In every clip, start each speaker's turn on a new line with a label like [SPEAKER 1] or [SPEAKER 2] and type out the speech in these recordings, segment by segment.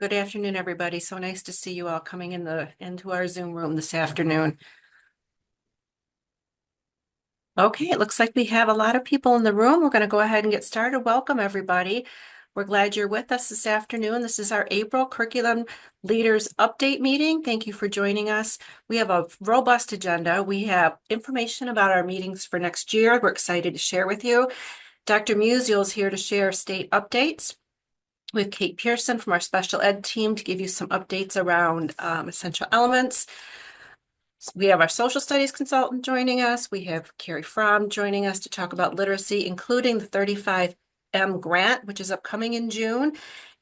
[SPEAKER 1] Good afternoon, everybody. So nice to see you all coming into our Zoom room this afternoon. Okay, it looks like we have a lot of people in the room. We're going to go ahead and get started. Welcome, everybody. We're glad you're with us this afternoon. This is our April Curriculum Leaders Update meeting. Thank you for joining us. We have a robust agenda. We have information about our meetings for next year. We're excited to share with you. Dr. Musial is here to share state updates. We have Kate Pearson from our special ed team to give you some updates around essential elements. We have our social studies consultant joining us. We have Carrie Fromm joining us to talk about literacy, including the 35M grant, which is upcoming in June.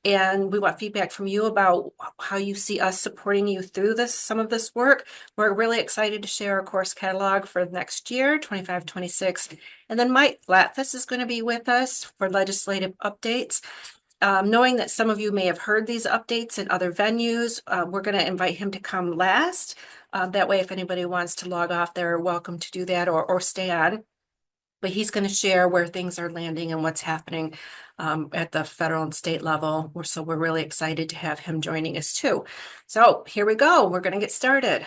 [SPEAKER 1] And we want feedback from you about how you see us supporting you through some of this work. We're really excited to share our course catalog for next year, 25-26. And then Mike Flatfus is going to be with us for legislative updates. Knowing that some of you may have heard these updates in other venues, we're going to invite him to come last. That way, if anybody wants to log off, they're welcome to do that or stay on. But he's going to share where things are landing and what's happening at the federal and state level. So we're really excited to have him joining us too. So here we go. We're going to get started.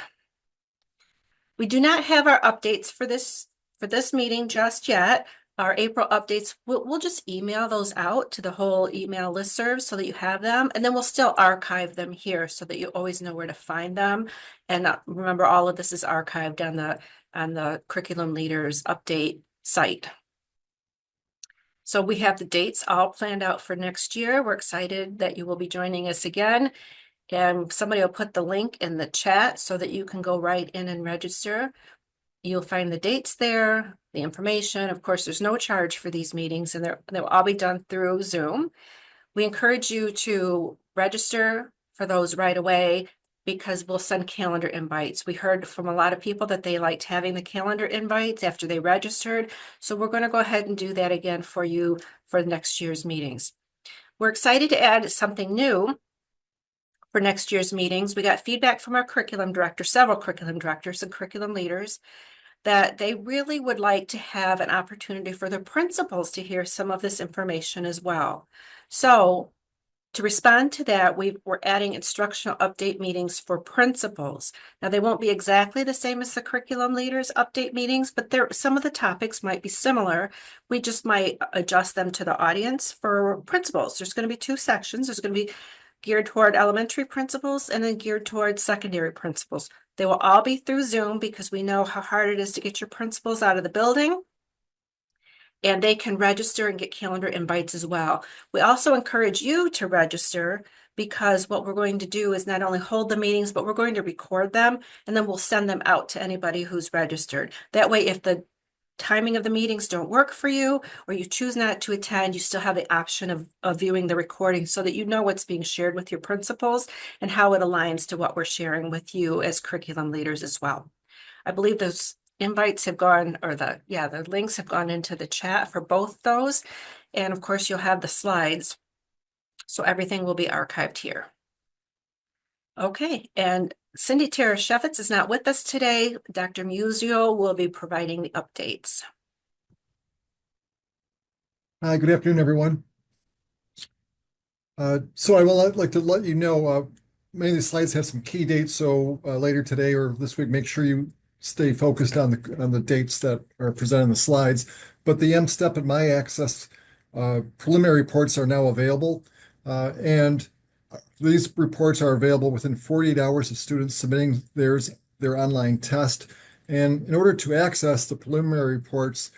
[SPEAKER 1] We do not have our updates for this meeting just yet. Our April updates, we'll just email those out to the whole email listserv so that you have them. And then we'll still archive them here so that you always know where to find them. And remember, all of this is archived on the Curriculum Leaders Update site. So we have the dates all planned out for next year. We're excited that you will be joining us again. And somebody will put the link in the chat so that you can go right in and register. You'll find the dates there, the information. Of course, there's no charge for these meetings, and they'll all be done through Zoom. We encourage you to register for those right away because we'll send calendar invites. We heard from a lot of people that they liked having the calendar invites after they registered. So we're going to go ahead and do that again for you for next year's meetings. We're excited to add something new for next year's meetings. We got feedback from our curriculum director, several curriculum directors and curriculum leaders, that they really would like to have an opportunity for their principals to hear some of this information as well. So to respond to that, we're adding instructional update meetings for principals. Now, they won't be exactly the same as the curriculum leaders update meetings, but some of the topics might be similar. We just might adjust them to the audience for principals. There's going to be two sections. There's going to be geared toward elementary principals and then geared toward secondary principals. They will all be through Zoom because we know how hard it is to get your principals out of the building. And they can register and get calendar invites as well. We also encourage you to register because what we're going to do is not only hold the meetings, but we're going to record them and then we'll send them out to anybody who's registered. That way, if the timing of the meetings don't work for you or you choose not to attend, you still have the option of viewing the recording so that you know what's being shared with your principals and how it aligns to what we're sharing with you as curriculum leaders as well. I believe those invites have gone, or the links have gone into the chat for both those. And of course, you'll have the slides. So everything will be archived here. Okay, and Cindy Tereshevitz is not with us today. Dr. Musial will be providing the updates.
[SPEAKER 2] Hi, good afternoon, everyone. So I would like to let you know, many of the slides have some key dates, so later today or this week, make sure you stay focused on the dates that are presented in the slides. But the M-Step and My Access preliminary reports are now available, and these reports are available within 48 hours of students submitting their online test. And in order to access the preliminary reports,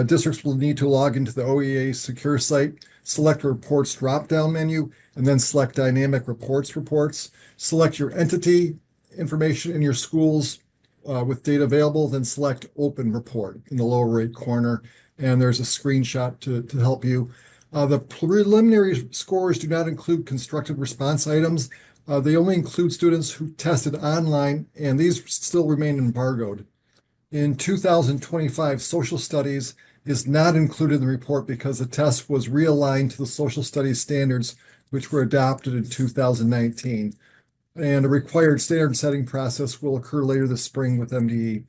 [SPEAKER 2] districts will need to log into the OEA secure site, select Reports drop-down menu, and then select Dynamic Reports. Select your entity information in your schools with data available, then select Open Report in the lower right corner, and there's a screenshot to help you. The preliminary scores do not include constructed response items. They only include students who tested online, and these still remain embargoed. In 2025, social studies is not included in the report because the test was realigned to the social studies standards, which were adopted in 2019. And a required standard setting process will occur later this spring with MDE.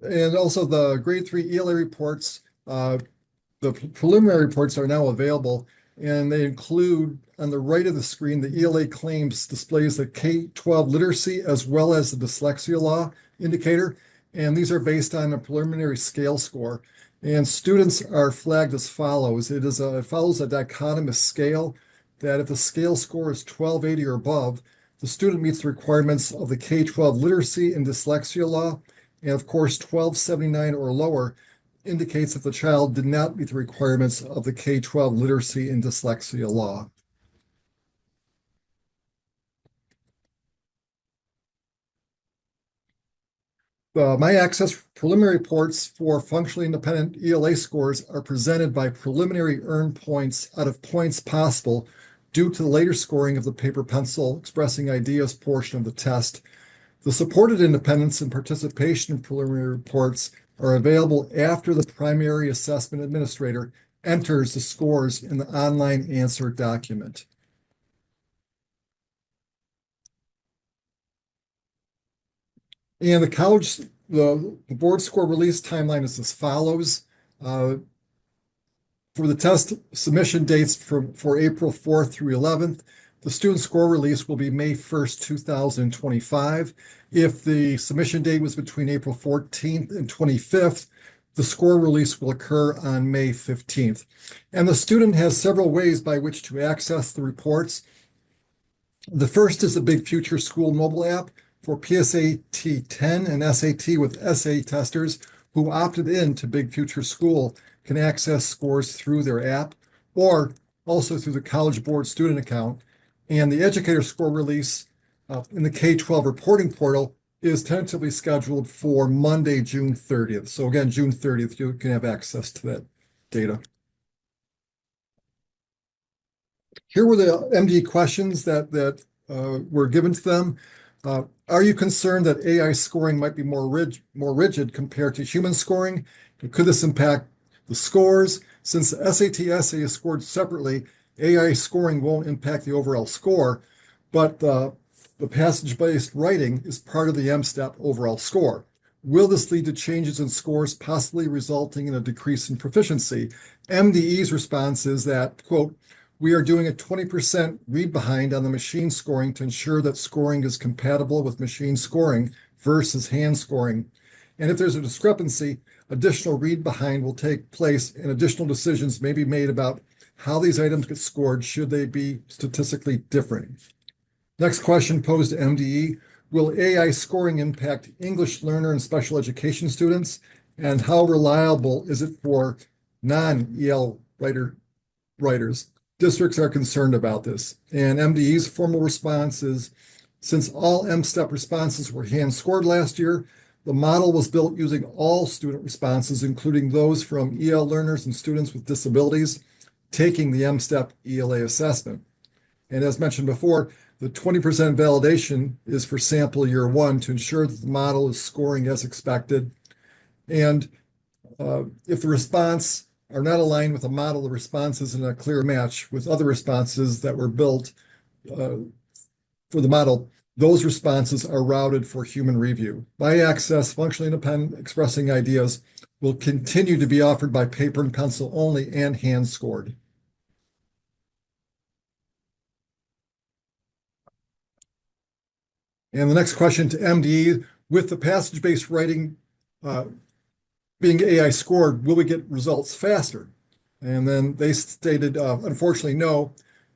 [SPEAKER 2] And also the grade 3 ELA reports, the preliminary reports are now available. and they include on the right of the screen, the ELA claims displays the K-12 literacy as well as the dyslexia law indicator. And these are based on a preliminary scale score. And students are flagged as follows. It follows a dichotomous scale that if the scale score is 1280 or above, the student meets the requirements of the K-12 literacy and dyslexia law. And of course, 1279 or lower indicates that the child did not meet the requirements of the K-12 literacy and dyslexia law. My access preliminary reports for functionally independent ELA scores are presented by preliminary earned points out of points possible due to the later scoring of the paper pencil expressing ideas portion of the test. The supported independence and participation in preliminary reports are available after the primary assessment administrator enters the scores in the online answer document. And the board score release timeline is as follows. Uh, for the test submission dates for April 4th through 11th, the student score release will be May 1st, 2025. If the submission date was between April 14th and 25th, the score release will occur on May 15th. And the student has several ways by which to access the reports. The first is the Big Future School mobile app for PSAT 10 and SAT with SA testers who opted in to Big Future School can access scores through their app or also through the College Board student account. And the educator score release in the K-12 reporting portal is tentatively scheduled for Monday, June 30th. So again, June 30th, you can have access to that data. Here were the MD questions that were given to them. Are you concerned that AI scoring might be more rigid compared to human scoring? Could this impact the scores? Since the SAT essay is scored separately, AI scoring won't impact the overall score, but the passage-based writing is part of the M-STEP overall score. Will this lead to changes in scores, possibly resulting in a decrease in proficiency? MDE's response is that, quote, we are doing a 20% read behind on the machine scoring to ensure that scoring is compatible with machine scoring versus hand scoring. And if there's a discrepancy, additional read behind will take place and additional decisions may be made about how these items get scored should they be statistically different. Next question posed to MDE, will AI scoring impact English learner and special education students? And how reliable is it for non-EL writers? Districts are concerned about this. And MDE's formal response is, since all M-STEP responses were hand scored last year, the model was built using all student responses, including those from EL learners and students with disabilities, taking the M-STEP ELA assessment. And as mentioned before, the 20% validation is for sample year one to ensure that the model is scoring as expected. And if the response are not aligned with a model, the response isn't a clear match with other responses that were built for the model, those responses are routed for human review. By access, functionally independent expressing ideas will continue to be offered by paper and pencil only and hand scored. And the next question to MDE, with the passage-based writing being AI scored, will we get results faster? And then they stated, unfortunately, no.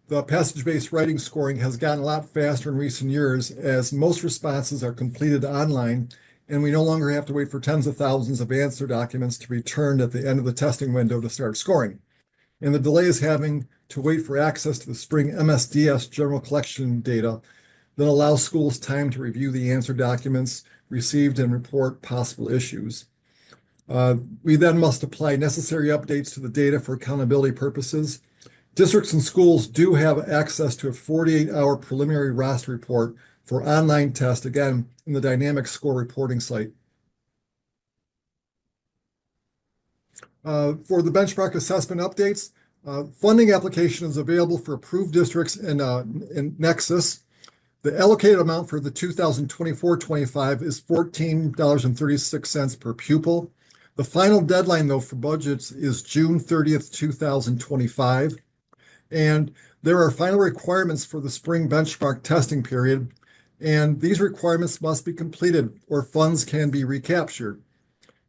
[SPEAKER 2] The passage-based writing scoring has gotten a lot faster in recent years as most responses are completed online, and we no longer have to wait for tens of thousands of answer documents to be returned at the end of the testing window to start scoring. And the delay is having to wait for access to the spring MSDS general collection data that allows schools time to review the answer documents received and report possible issues. We then must apply necessary updates to the data for accountability purposes. Districts and schools do have access to a 48-hour preliminary roster report for online test, again, in the dynamic score reporting site. For the benchmark assessment updates, funding application is available for approved districts in Nexus. The allocated amount for the 2024-25 is $14.36 per pupil. The final deadline, though, for budgets is June 30th, 2025. And there are final requirements for the spring benchmark testing period, and these requirements must be completed or funds can be recaptured.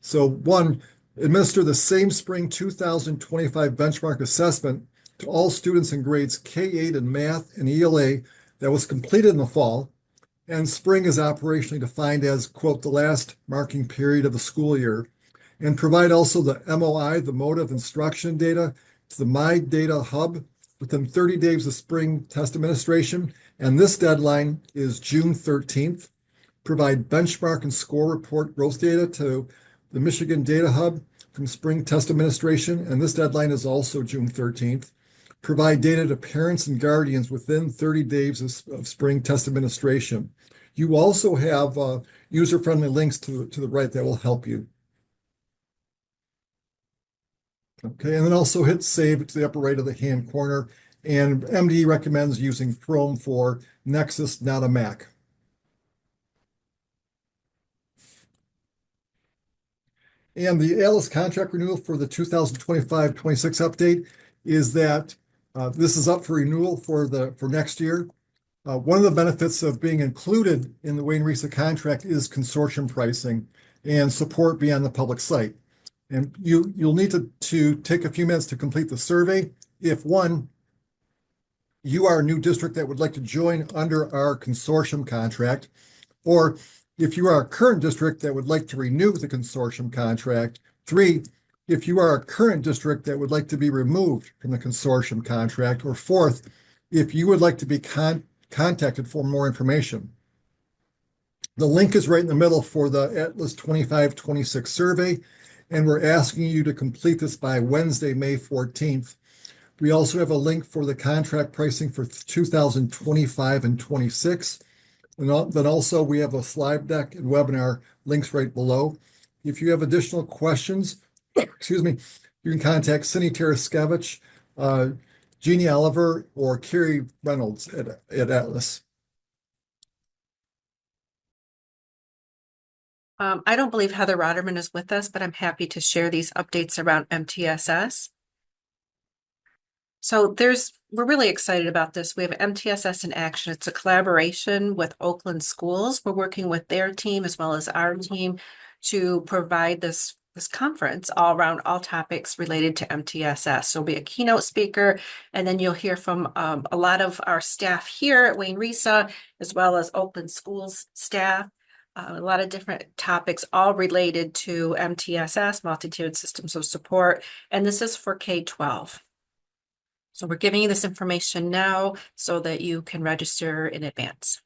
[SPEAKER 2] So one, administer the same spring 2025 benchmark assessment to all students in grades K-8 in math and ELA that was completed in the fall, and spring is operationally defined as, quote, the last marking period of the school year, and provide also the MOI, the mode of instruction data, to the My Data Hub within 30 days of spring test administration. And this deadline is June 13th. Provide benchmark and score report growth data to the Michigan Data Hub from spring test administration. And this deadline is also June 13th. Provide data to parents and guardians within 30 days of spring test administration. You also have user-friendly links to the right that will help you. Okay, and then also hit save to the upper right of the hand corner. And MD recommends using Chrome for Nexus, not a Mac. And the Alice contract renewal for the 2025-26 update is that this is up for renewal for next year. One of the benefits of being included in the Wayne Risa contract is consortium pricing and support beyond the public site. And you'll need to take a few minutes to complete the survey. If one, you are a new district that would like to join under our consortium contract, or if you are a current district that would like to renew the consortium contract. Three, if you are a current district that would like to be removed from the consortium contract. Or fourth, if you would like to be contacted for more information. The link is right in the middle for the Atlas 25-26 survey, and we're asking you to complete this by Wednesday, May 14th. We also have a link for the contract pricing for 2025 and 26. And then also we have a slide deck and webinar links right below. If you have additional questions, excuse me, you can contact Cindy Taraskevich, Jeannie Oliver, or Carrie Reynolds at Atlas.
[SPEAKER 1] I don't believe Heather Rotterman is with us, but I'm happy to share these updates around MTSS. So we're really excited about this. We have MTSS in action. It's a collaboration with Oakland Schools. We're working with their team as well as our team to provide this conference all around all topics related to MTSS. So there'll be a keynote speaker, and then you'll hear from a lot of our staff here at Wayne Risa, as well as Oakland Schools staff. A lot of different topics, all related to MTSS, multi-tiered systems of support, and this is for K-12. So we're giving you this information now so that you can register in advance.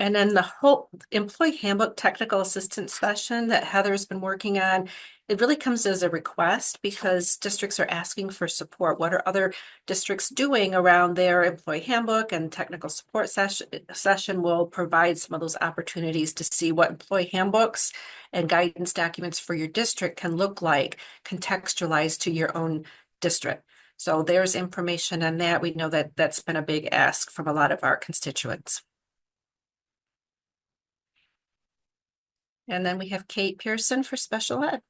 [SPEAKER 1] And then the whole employee handbook technical assistance session that Heather's been working on, it really comes as a request because districts are asking for support. What are other districts doing around their employee handbook, and technical support session will provide some of those opportunities to see what employee handbooks and guidance documents for your district can look like, contextualized to your own district. So there's information on that. We know that that's been a big ask from a lot of our constituents. And then we have Kate Pearson for special ed.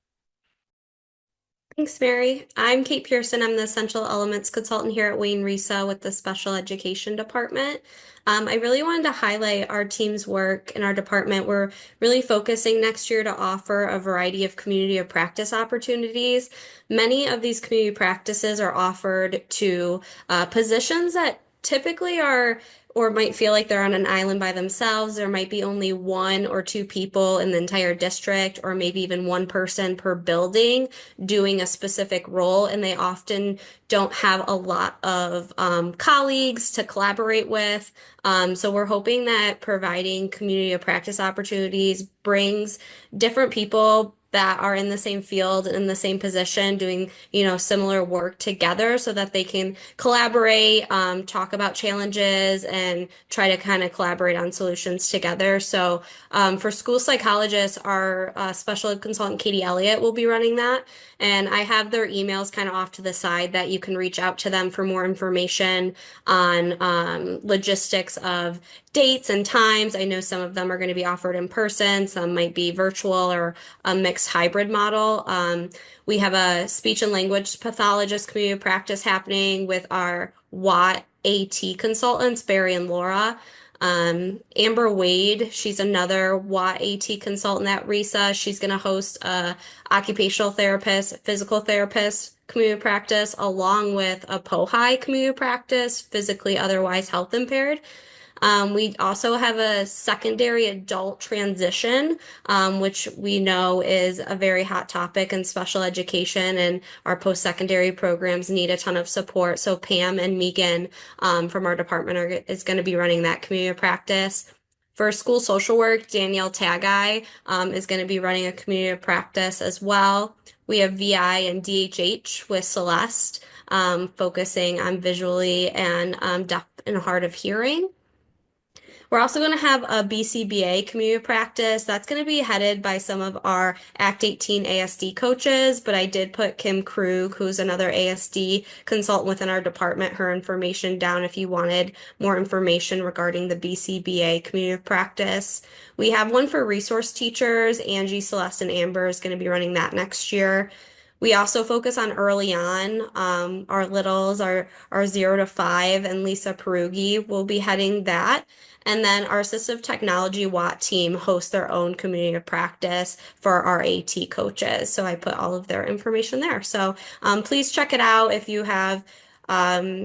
[SPEAKER 3] Thanks, Mary. I'm Kate Pearson. I'm the Essential Elements Consultant here at Wayne Risa with the Special Education Department. I really wanted to highlight our team's work in our department. We're really focusing next year to offer a variety of community of practice opportunities. Many of these community practices are offered to positions that typically are or might feel like they're on an island by themselves. There might be only one or two people in the entire district, or maybe even one person per building doing a specific role, and they often don't have a lot of colleagues to collaborate with. So we're hoping that providing community of practice opportunities brings different people that are in the same field, in the same position, doing, similar work together so that they can collaborate, talk about challenges, and try to kind of collaborate on solutions together. So for school psychologists, our special ed consultant, Katie Elliott, will be running that. And I have their emails kind of off to the side that you can reach out to them for more information on logistics of dates and times. I know some of them are going to be offered in person, some might be virtual or a mix mixed hybrid model. We have a speech and language pathologist community practice happening with our WAT AT consultants, Barry and Laura. Amber Wade, she's another WAT AT consultant at RISA. She's going to host a occupational therapist, physical therapist community practice, along with a POHI community practice, physically otherwise health impaired. We also have a secondary adult transition, which we know is a very hot topic in special education, and our post-secondary programs need a ton of support. So Pam and Megan from our department is going to be running that community practice. For school social work, Danielle Tagai is going to be running a community practice as well. We have VI and DHH with Celeste, focusing on visually and deaf and hard of hearing. We're also going to have a BCBA community practice. That's going to be headed by some of our Act 18 ASD coaches, but I did put Kim Krug, who's another ASD consultant within our department, her information down if you wanted more information regarding the BCBA community practice. We have one for resource teachers. Angie, Celeste, and Amber is going to be running that next year. We also focus on early on. Our littles are 0 to 5, and Lisa Perugi will be heading that. And then our assistive technology WAT team hosts their own community of practice for our AT coaches. So I put all of their information there. So please check it out if you have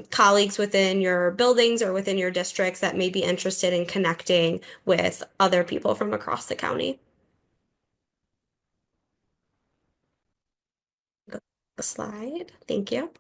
[SPEAKER 3] colleagues within your buildings or within your districts that may be interested in connecting with other people from across the county. The slide. Thank you.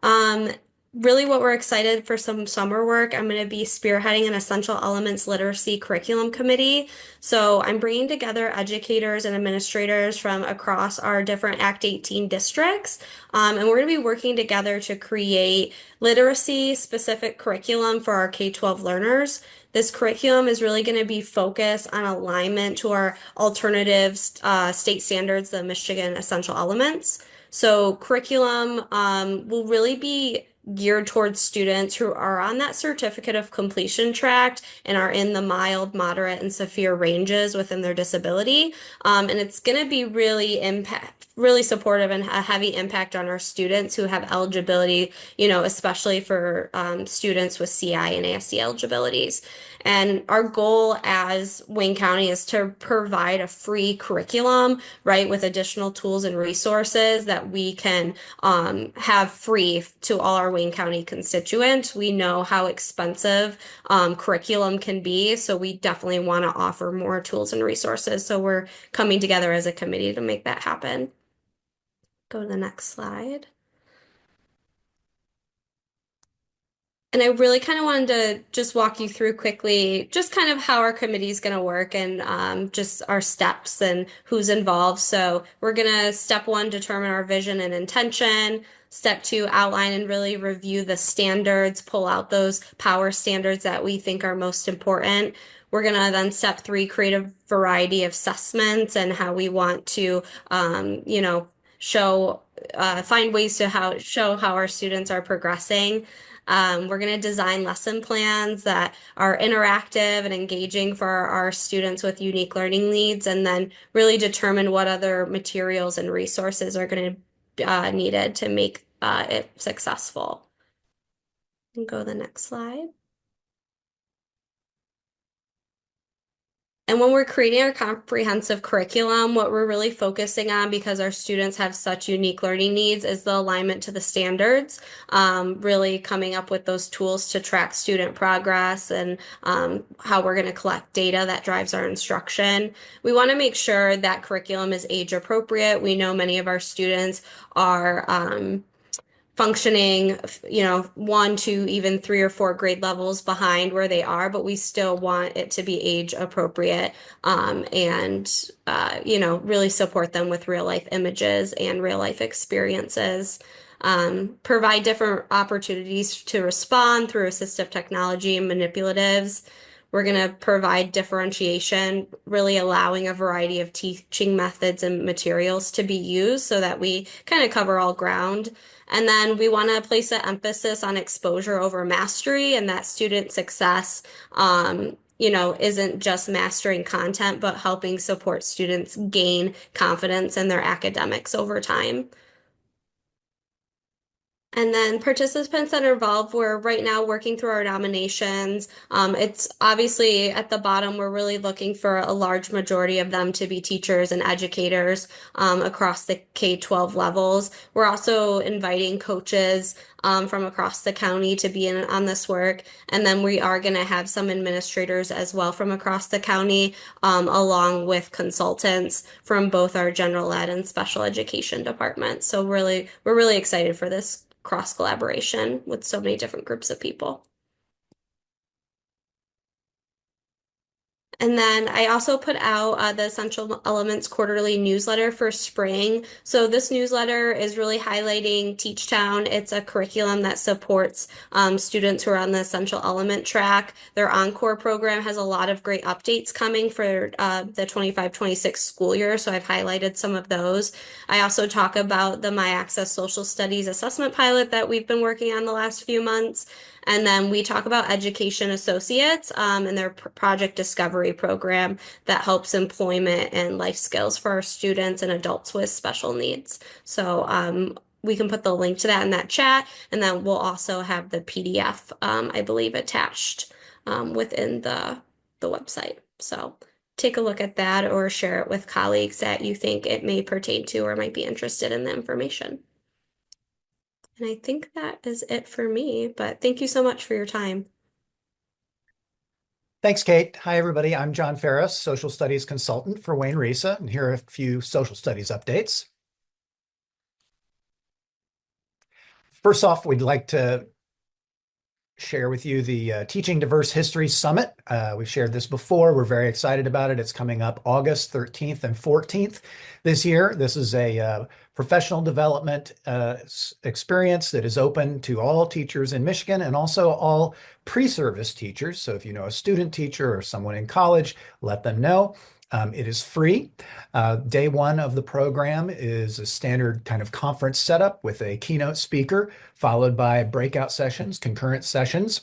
[SPEAKER 3] Um, Really what we're excited for some summer work. I'm going to be spearheading an essential elements literacy curriculum committee. So I'm bringing together educators and administrators from across our different Act 18 districts. And we're going to be working together to create literacy specific curriculum for our K-12 learners. This curriculum is really going to be focused on alignment to our alternative state standards, the Michigan Essential Elements. So curriculum will really be geared towards students who are on that certificate of completion track and are in the mild, moderate, and severe ranges within their disability. And it's going to be really supportive and a heavy impact on our students who have eligibility, especially for students with CI and ASD eligibilities. And our goal as Wayne County is to provide a free curriculum, right, with additional tools and resources that we can have free to all our Wayne County constituents. We know how expensive curriculum can be, so we definitely want to offer more tools and resources. So we're coming together as a committee to make that happen. Go to the next slide. And I really kind of wanted to just walk you through quickly just kind of how our committee is going to work and just our steps and who's involved. So we're going to, step 1, determine our vision and intention. Step 2, outline and really review the standards, pull out those power standards that we think are most important. We're going to then, step 3, create a variety of assessments and how we want to, find ways to show how our students are progressing. We're going to design lesson plans that are interactive and engaging for our students with unique learning needs, and then really determine what other materials and resources are going to needed to make it successful. And go to the next slide. And when we're creating our comprehensive curriculum, what we're really focusing on, because our students have such unique learning needs, is the alignment to the standards, really coming up with those tools to track student progress and how we're going to collect data that drives our instruction. We want to make sure that curriculum is age appropriate. We know many of our students are functioning, 1, 2, even 3 or 4 grade levels behind where they are, but we still want it to be age appropriate, and really support them with real life images and real life experiences. Provide different opportunities to respond through assistive technology and manipulatives. We're going to provide differentiation, really allowing a variety of teaching methods and materials to be used so that we kind of cover all ground. And then we want to place an emphasis on exposure over mastery, and that student success isn't just mastering content, but helping support students gain confidence in their academics over time. And then participants that are involved, we're right now working through our nominations. It's obviously at the bottom, we're really looking for a large majority of them to be teachers and educators across the K-12 levels. We're also inviting coaches from across the county to be in on this work. And then we are going to have some administrators as well from across the county, along with consultants from both our general ed and special education departments. So we're really excited for this cross collaboration with so many different groups of people. And then I also put out the Essential Elements quarterly newsletter for spring. So this newsletter is really highlighting Teach Town. It's a curriculum that supports students who are on the Essential Element track. Their Encore program has a lot of great updates coming for the 25-26 school year. So I've highlighted some of those. I also talk about the My Access Social Studies assessment pilot that we've been working on the last few months. And then we talk about Education Associates and their project discovery program that helps employment and life skills for our students and adults with special needs. So we can put the link to that in that chat, and then we'll also have the PDF, I believe, attached within the website. So take a look at that or share it with colleagues that you think it may pertain to or might be interested in the information. And I think that is it for me, but thank you so much for your time.
[SPEAKER 4] Thanks, Kate. Hi, everybody. I'm John Ferris, Social Studies Consultant for Wayne Risa, and here are a few social studies updates. First off, we'd like to share with you the Teaching Diverse History Summit. We've shared this before. We're very excited about it. It's coming up August 13th and 14th this year. This is a professional development experience that is open to all teachers in Michigan and also all pre-service teachers. So if you know a student teacher or someone in college, let them know. It is free. Day one of the program is a standard kind of conference setup with a keynote speaker, followed by breakout sessions, concurrent sessions.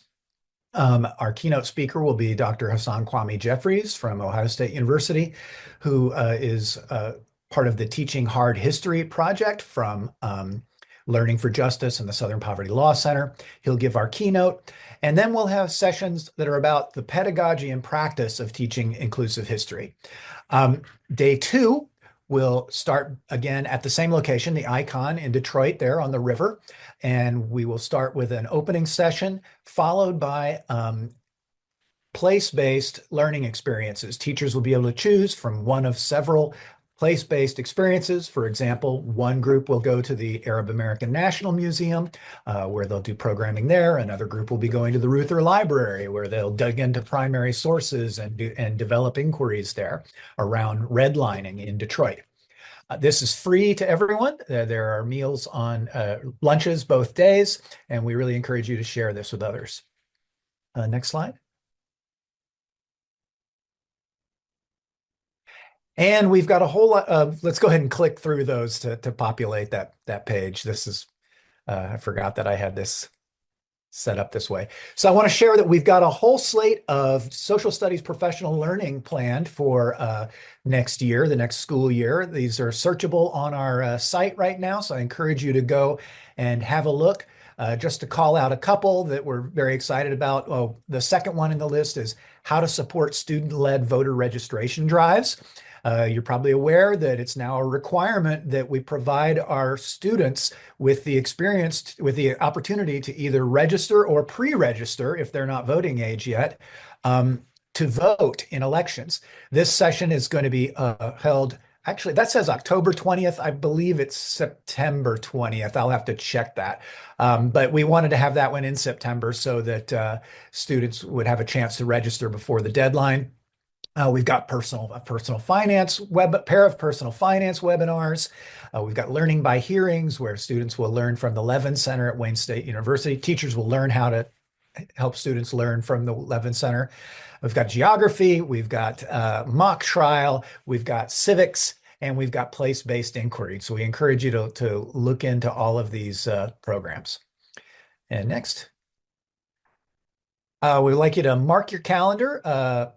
[SPEAKER 4] Our keynote speaker will be Dr. Hassan Kwame Jeffries from Ohio State University, who is part of the Teaching Hard History project from Learning for Justice and the Southern Poverty Law Center. He'll give our keynote, and then we'll have sessions that are about the pedagogy and practice of teaching inclusive history. Day two will start again at the same location, the Icon in Detroit, there on the river, and we will start with an opening session followed by place-based learning experiences. Teachers will be able to choose from one of several place-based experiences. For example, one group will go to the Arab American National Museum, where they'll do programming there. Another group will be going to the Reuther Library, where they'll dig into primary sources and develop inquiries there around redlining in Detroit. This is free to everyone. There are meals on lunches both days, and we really encourage you to share this with others. Next slide. And we've got a whole lot of, let's go ahead and click through those to populate that page. This is, I forgot that I had this set up this way. So I want to share that we've got a whole slate of social studies professional learning planned for next year, the next school year. These are searchable on our site right now, so I encourage you to go and have a look. Just to call out a couple that we're very excited about. Oh, the second one in the list is how to support student-led voter registration drives. You're probably aware that it's now a requirement that we provide our students with the opportunity to either register or pre-register if they're not voting age yet, to vote in elections. This session is going to be held. Actually, that says October 20th. I believe it's September 20th. I'll have to check that. But we wanted to have that one in September so that students would have a chance to register before the deadline. We've got a personal finance pair of personal finance webinars. We've got learning by hearings, where students will learn from the Levin Center at Wayne State University. Teachers will learn how to help students learn from the Levin Center. We've got geography, we've got mock trial, we've got civics, and we've got place-based inquiry. So we encourage you to look into all of these programs. And next. We'd like you to mark your calendar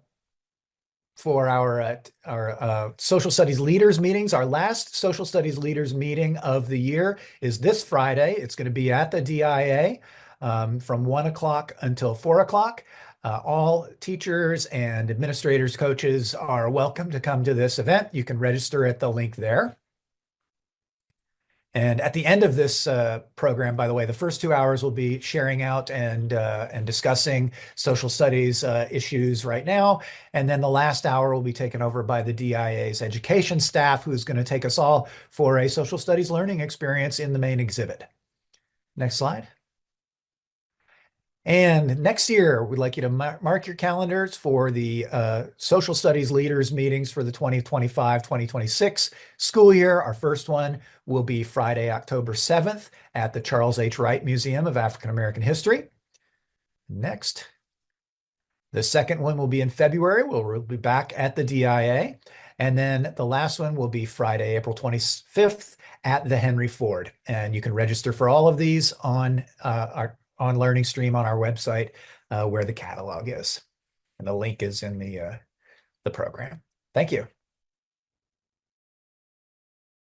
[SPEAKER 4] for our social studies leaders meetings. Our last social studies leaders meeting of the year is this Friday. It's going to be at the DIA from 1 o'clock until 4 o'clock. All teachers and administrators, coaches are welcome to come to this event. You can register at the link there. And at the end of this program, by the way, the first 2 hours will be sharing out and discussing social studies issues right now. And then the last hour will be taken over by the DIA's education staff, who's going to take us all for a social studies learning experience in the main exhibit. Next slide. And next year, we'd like you to mark your calendars for the social studies leaders meetings for the 2025-2026 school year. Our first one will be Friday, October 7th at the Charles H. Wright Museum of African American History. Next. The second one will be in February. We'll be back at the DIA. And then the last one will be Friday, April 25th at the Henry Ford. And you can register for all of these on on Learning Stream on our website where the catalog is. And the link is in the program. Thank you.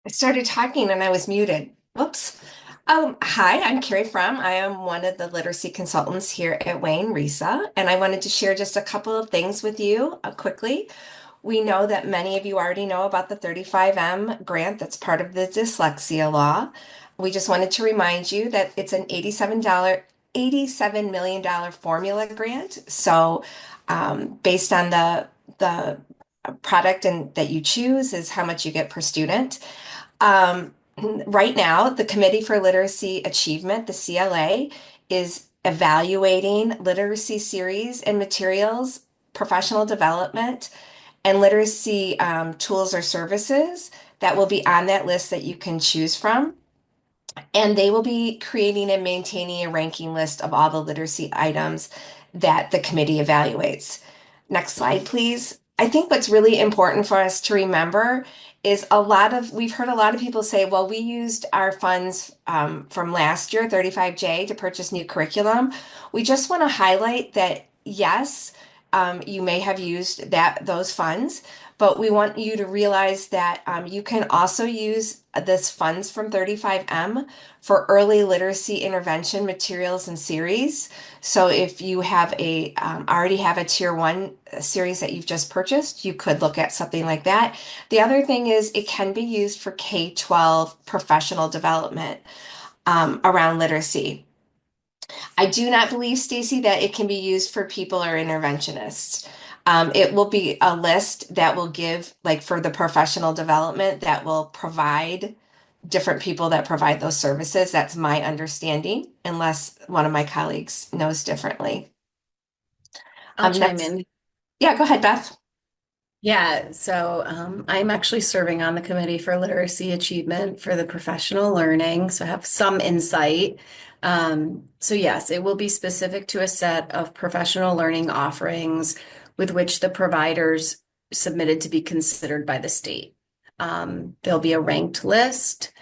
[SPEAKER 5] I started talking and I was muted. Whoops. Hi, I'm Carrie Fromm. I am one of the literacy consultants here at Wayne RESA, and I wanted to share just a couple of things with you quickly. We know that many of you already know about the 35M grant that's part of the dyslexia law. We just wanted to remind you that it's an $87 million formula grant. So based on the product and that you choose is how much you get per student. Right now, the Committee for Literacy Achievement, the CLA, is evaluating literacy series and materials, professional development, and literacy tools or services that will be on that list that you can choose from. And they will be creating and maintaining a ranking list of all the literacy items that the committee evaluates. Next slide, please. I think what's really important for us to remember is we've heard a lot of people say, well, we used our funds from last year, 35J, to purchase new curriculum. We just want to highlight that, yes, you may have used those funds, but we want you to realize that you can also use this funds from 35M for early literacy intervention materials and series. So if you have already have a tier 1 series that you've just purchased, you could look at something like that. The other thing is it can be used for K-12 professional development around literacy. I do not believe, Stacy, that it can be used for people or interventionists. It will be a list that will give, like for the professional development, that will provide different people that provide those services. That's my understanding, unless one of my colleagues knows differently.
[SPEAKER 1] I'll chime
[SPEAKER 5] Next.
[SPEAKER 1] in.
[SPEAKER 5] Yeah, go ahead, Beth.
[SPEAKER 1] Yeah, so I'm actually serving on the Committee for Literacy Achievement for the professional learning, so I have some insight. So yes, it will be specific to a set of professional learning offerings with which the providers submitted to be considered by the state. There'll be a ranked list.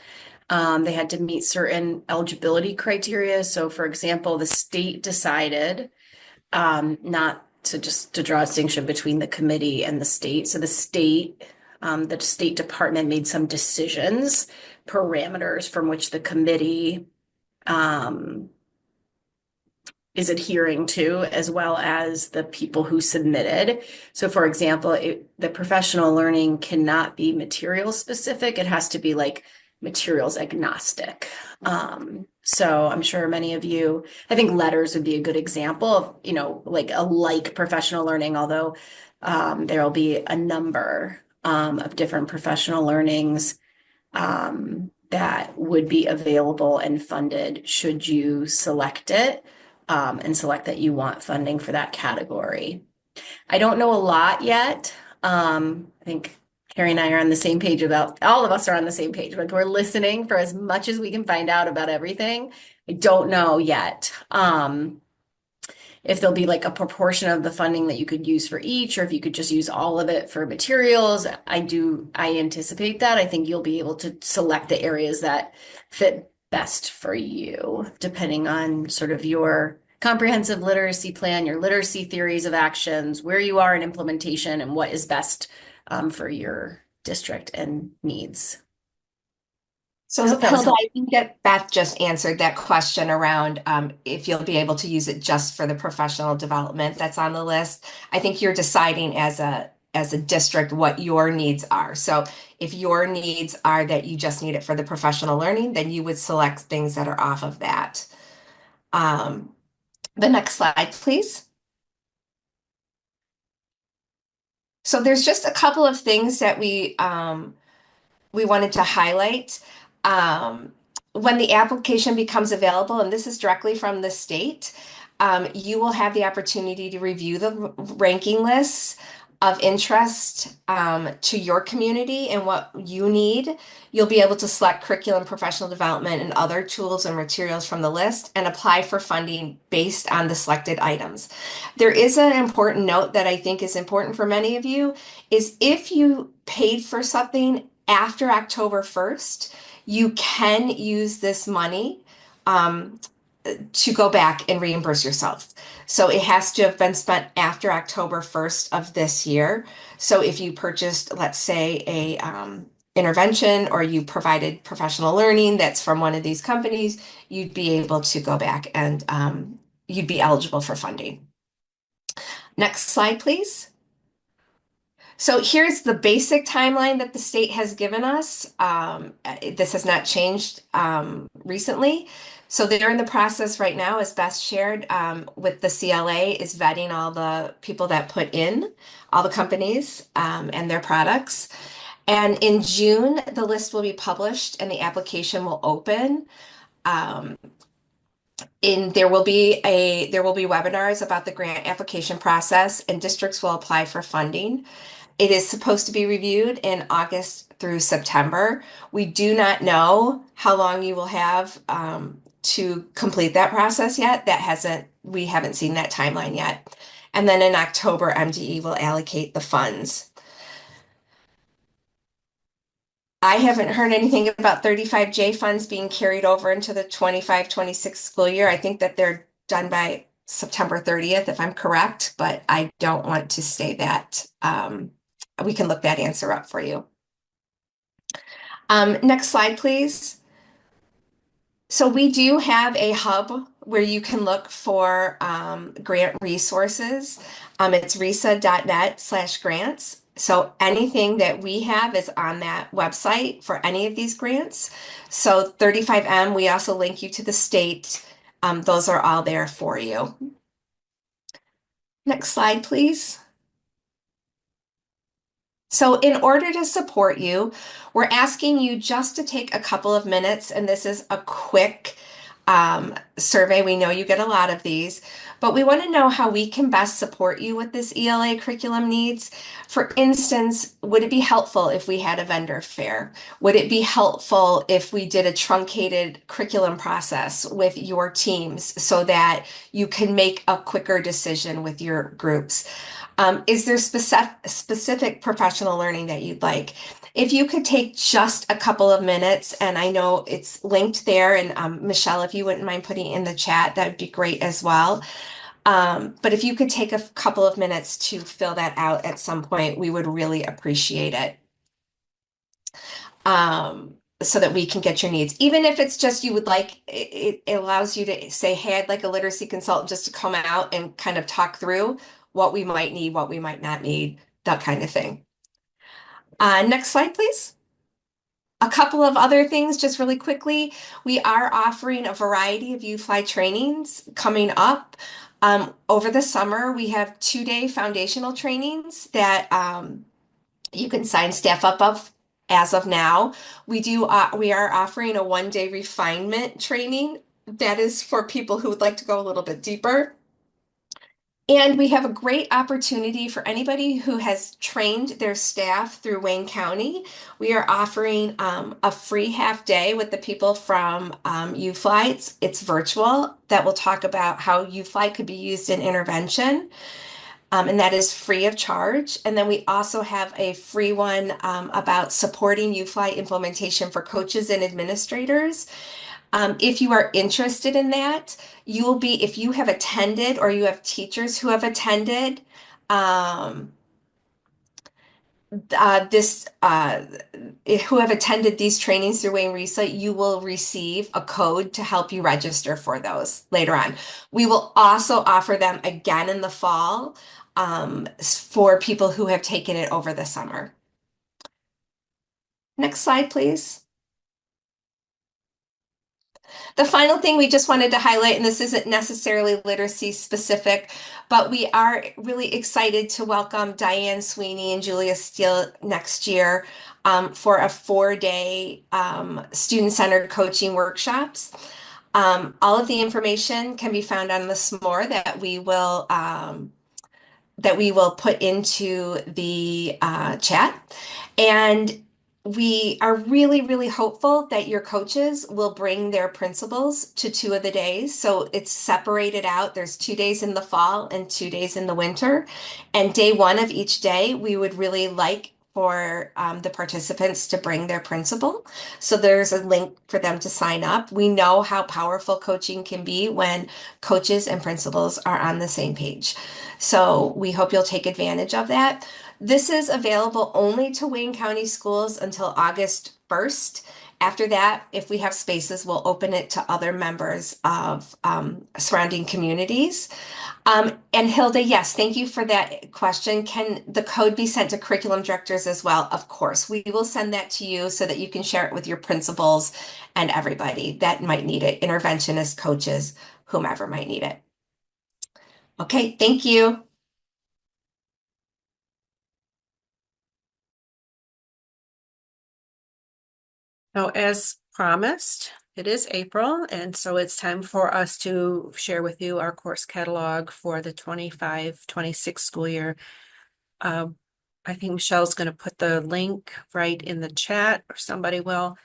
[SPEAKER 1] They had to meet certain eligibility criteria. So for example, the state decided not to draw a distinction between the committee and the state. So the State Department made some decisions, parameters from which the committee is adhering to, as well as the people who submitted. So for example, the professional learning cannot be material specific. It has to be like materials agnostic. So I'm sure many of you, I think letters would be a good example of, like a professional learning, although there'll be a number of different professional learnings that would be available and funded should you select it and select that you want funding for that category. I don't know a lot yet. I think Carrie and I are on the same page all of us are on the same page, but we're listening for as much as we can find out about everything. I don't know yet. If there'll be like a proportion of the funding that you could use for each, or if you could just use all of it for materials. I anticipate that. I think you'll be able to select the areas that fit best for you, depending on sort of your comprehensive literacy plan, your literacy theories of actions, where you are in implementation, and what is best for your district and needs.
[SPEAKER 5] So
[SPEAKER 1] I hope that was
[SPEAKER 5] Hilda,
[SPEAKER 1] helpful.
[SPEAKER 5] I think that Beth just answered that question around if you'll be able to use it just for the professional development that's on the list. I think you're deciding as a district what your needs are. So if your needs are that you just need it for the professional learning, then you would select things that are off of that. Um, the next slide, please. So there's just a couple of things that we wanted to highlight. When the application becomes available, and this is directly from the state, you will have the opportunity to review the ranking lists of interest to your community and what you need. You'll be able to select curriculum, professional development, and other tools and materials from the list and apply for funding based on the selected items. There is an important note that I think is important for many of you is if you paid for something after October 1st, you can use this money um, to go back and reimburse yourself. So it has to have been spent after October 1st of this year. So if you purchased, let's say, a intervention or you provided professional learning that's from one of these companies, you'd be able to go back and you'd be eligible for funding. Next slide, please. So here's the basic timeline that the state has given us. This has not changed recently. So they're in the process right now, as Beth shared, with the CLA, is vetting all the people that put in, all the companies and their products. And in June, the list will be published and the application will open. There will be webinars about the grant application process, and districts will apply for funding. It is supposed to be reviewed in August through September. We do not know how long you will have to complete that process yet. We haven't seen that timeline yet. And then in October, MDE will allocate the funds. I haven't heard anything about 35J funds being carried over into the 25-26 school year. I think that they're done by September 30th, if I'm correct, but I don't want to say that. We can look that answer up for you. Next slide, please. So we do have a hub where you can look for grant resources. It's risa.net/grants. So anything that we have is on that website for any of these grants. So 35M, we also link you to the state. Those are all there for you. Next slide, please. So in order to support you, we're asking you just to take a couple of minutes, and this is a quick survey. We know you get a lot of these, but we want to know how we can best support you with this ELA curriculum needs. For instance, would it be helpful if we had a vendor fair? Would it be helpful if we did a truncated curriculum process with your teams so that you can make a quicker decision with your groups? Is there specific professional learning that you'd like? If you could take just a couple of minutes, and I know it's linked there, and Michelle, if you wouldn't mind putting it in the chat, that would be great as well. But if you could take a couple of minutes to fill that out at some point, we would really appreciate it. So that we can get your needs. Even if it's just you would like, it allows you to say, hey, I'd like a literacy consultant just to come out and kind of talk through what we might need, what we might not need, that kind of thing. Next slide, please. A couple of other things just really quickly. We are offering a variety of UFly trainings coming up. Over the summer, we have 2-day foundational trainings that you can sign staff up of as of now. We are offering a 1-day refinement training that is for people who would like to go a little bit deeper. And we have a great opportunity for anybody who has trained their staff through Wayne County. We are offering a free half day with the people from UFly. It's virtual, that will talk about how UFly could be used in intervention. And that is free of charge. And then we also have a free one about supporting UFly implementation for coaches and administrators. If you are interested in that, you will be, if you have attended or you have teachers who have attended, um, this who have attended these trainings through Wayne Risa, you will receive a code to help you register for those later on. We will also offer them again in the fall for people who have taken it over the summer. Next slide, please. The final thing we just wanted to highlight, and this isn't necessarily literacy specific, but we are really excited to welcome Diane Sweeney and Julia Steele next year for a 4-day student-centered coaching workshops. All of the information can be found on the SMORE that we will put into the chat. And we are really, really hopeful that your coaches will bring their principals to 2 of the days. So it's separated out. There's 2 days in the fall and 2 days in the winter. And day 1 of each day, we would really like for the participants to bring their principal. So there's a link for them to sign up. We know how powerful coaching can be when coaches and principals are on the same page. So we hope you'll take advantage of that. This is available only to Wayne County schools until August 1st. After that, if we have spaces, we'll open it to other members of surrounding communities. And Hilda, yes, thank you for that question. Can the code be sent to curriculum directors as well? Of course, we will send that to you so that you can share it with your principals and everybody that might need it, interventionists, coaches, whomever might need it. Okay, thank you.
[SPEAKER 1] Now, as promised, it is April, and so it's time for us to share with you our course catalog for the 25-26 school year. I think Michelle's going to put the link right in the chat, or somebody will,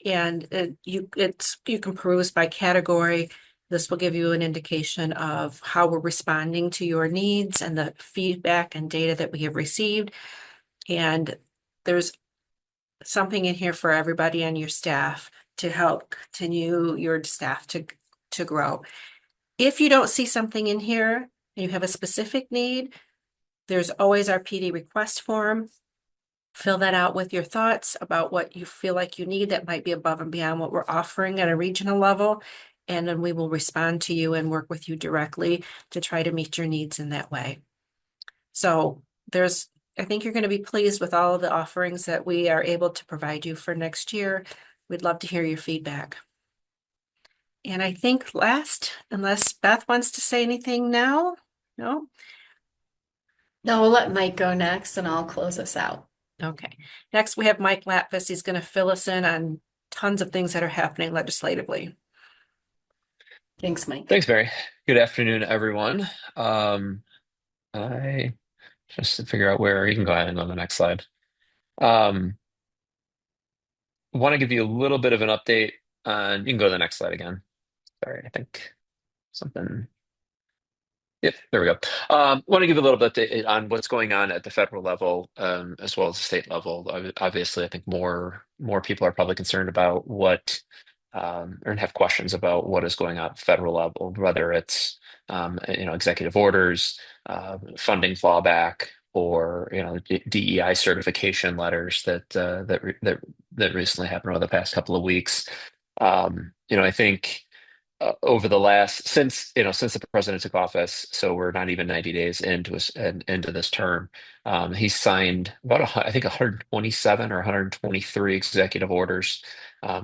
[SPEAKER 1] and you can peruse by category. This will give you an indication of how we're responding to your needs and the feedback and data that we have received. And there's something in here for everybody on your staff to help continue your staff to grow. If you don't see something in here and you have a specific need, there's always our PD request form. Fill that out with your thoughts about what you feel like you need that might be above and beyond what we're offering at a regional level. And then we will respond to you and work with you directly to try to meet your needs in that way. So I think you're going to be pleased with all of the offerings that we are able to provide you for next year. We'd love to hear your feedback. And I think last, unless Beth wants to say anything now, no?
[SPEAKER 6] No, we'll let Mike go next and I'll close us out.
[SPEAKER 1] Okay. Next, we have Mike Latvis. He's going to fill us in on tons of things that are happening legislatively.
[SPEAKER 6] Thanks, Mike.
[SPEAKER 7] Thanks, Mary. Good afternoon, everyone. I just to figure out where you can go ahead and go on the next slide. Want to give you a little bit of an update on, you can go to the next slide again. Sorry, I think something. Yep, there we go. Want to give a little bit on what's going on at the federal level, as well as the state level. Obviously, I think more people are probably concerned about what, or have questions about what is going on at the federal level, whether it's executive orders, funding clawback, or DEI certification letters that recently happened over the past couple of weeks. I think over the last since the president took office, so we're not even 90 days into this term. He signed about I think 127 or 123 executive orders,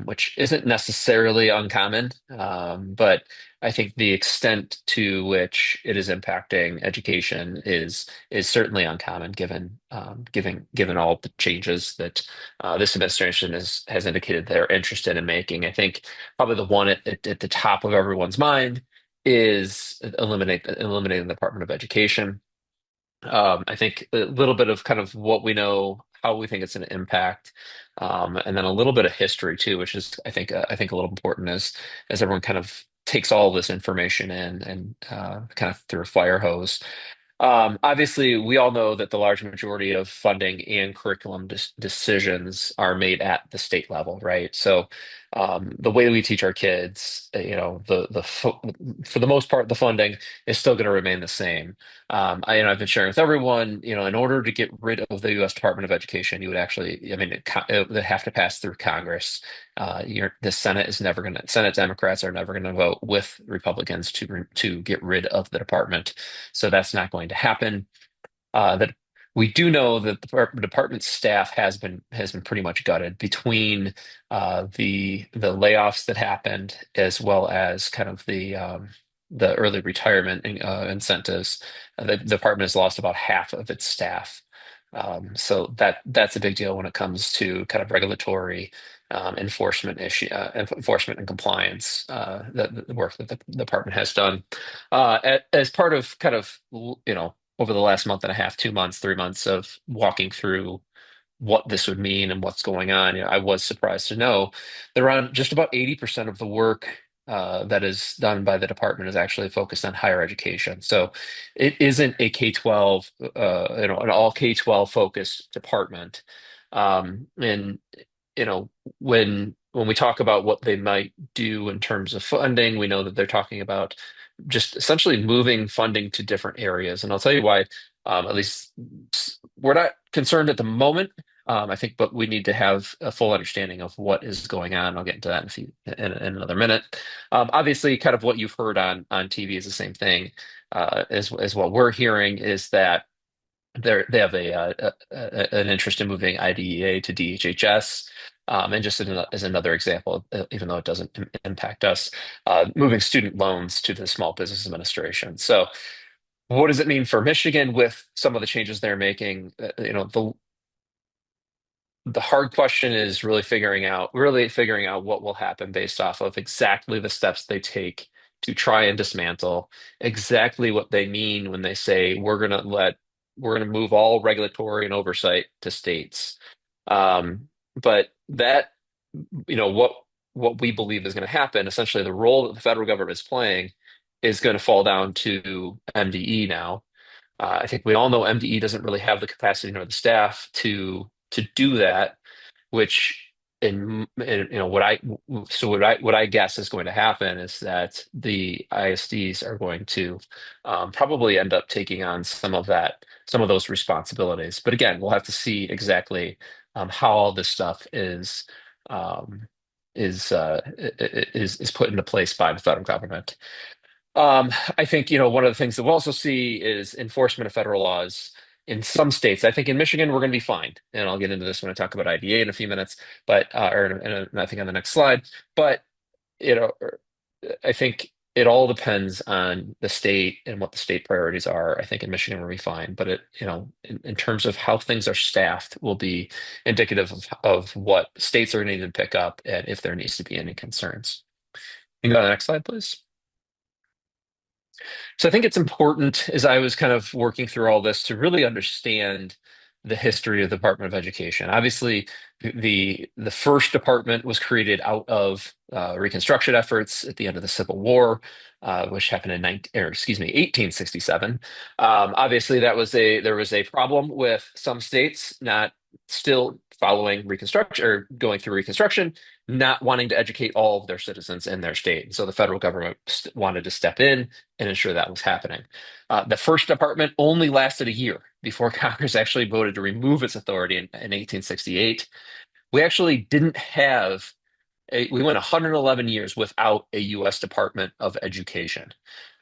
[SPEAKER 7] which isn't necessarily uncommon, but I think the extent to which it is impacting education is certainly uncommon, given all the changes that this administration has indicated they're interested in making. I think probably the one at the top of everyone's mind is eliminating the Department of Education. I think a little bit of kind of what we know, how we think it's an impact, and then a little bit of history too, which is I think a little important as everyone kind of takes all this information in and kind of through a fire hose. Obviously, we all know that the large majority of funding and curriculum decisions are made at the state level, right? So the way we teach our kids, for the most part, the funding is still going to remain the same. I've been sharing with everyone, in order to get rid of the U.S. Department of Education, you would actually, I mean, it would have to pass through Congress. The Senate is never going to, Senate Democrats are never going to vote with Republicans to get rid of the department. So that's not going to happen. That we do know that the department staff has been pretty much gutted between the layoffs that happened, as well as kind of the early retirement incentives. The department has lost about half of its staff. So that's a big deal when it comes to kind of regulatory enforcement and compliance, the work that the department has done as part of kind of over the last month and a half, 2 months, 3 months of walking through what this would mean and what's going on. I was surprised to know that around just about 80% of the work that is done by the department is actually focused on higher education. So it isn't a K-12, an all K-12 focused department. And when we talk about what they might do in terms of funding, we know that they're talking about just essentially moving funding to different areas. And I'll tell you why, at least we're not concerned at the moment. I think, but we need to have a full understanding of what is going on. I'll get into that in another minute. Obviously, kind of what you've heard on TV is the same thing as what we're hearing is that they have an interest in moving IDEA to DHHS. And just as another example, even though it doesn't impact us, moving student loans to the Small Business Administration. So, what does it mean for Michigan with some of the changes they're making? The hard question is really figuring out what will happen based off of exactly the steps they take to try and dismantle, exactly what they mean when they say we're going to move all regulatory and oversight to states. But that, what we believe is going to happen, essentially the role that the federal government is playing is going to fall down to MDE now. I think we all know MDE doesn't really have the capacity nor the staff to do that, which what I guess is going to happen is that the ISDs are going to probably end up taking on some of those responsibilities. But again, we'll have to see exactly how all this stuff um, is put into place by the federal government. I think, one of the things that we'll also see is enforcement of federal laws in some states. I think in Michigan, we're going to be fine. And I'll get into this when I talk about IDA in a few minutes, or I think on the next slide. But, you know, I think it all depends on the state and what the state priorities are. I think in Michigan, we'll be fine. But in terms of how things are staffed, will be indicative of what states are going to need to pick up and if there needs to be any concerns. You can go to the next slide, please. So I think it's important as I was kind of working through all this to really understand the history of the Department of Education. Obviously, the first department was created out of Reconstruction efforts at the end of the Civil War, which happened in 1867. Obviously, there was a problem with some states not still following Reconstruction or going through Reconstruction, not wanting to educate all of their citizens in their state. And so the federal government wanted to step in and ensure that was happening. The first department only lasted a year before Congress actually voted to remove its authority in 1868. We actually didn't have we went 111 years without a U.S. Department of Education.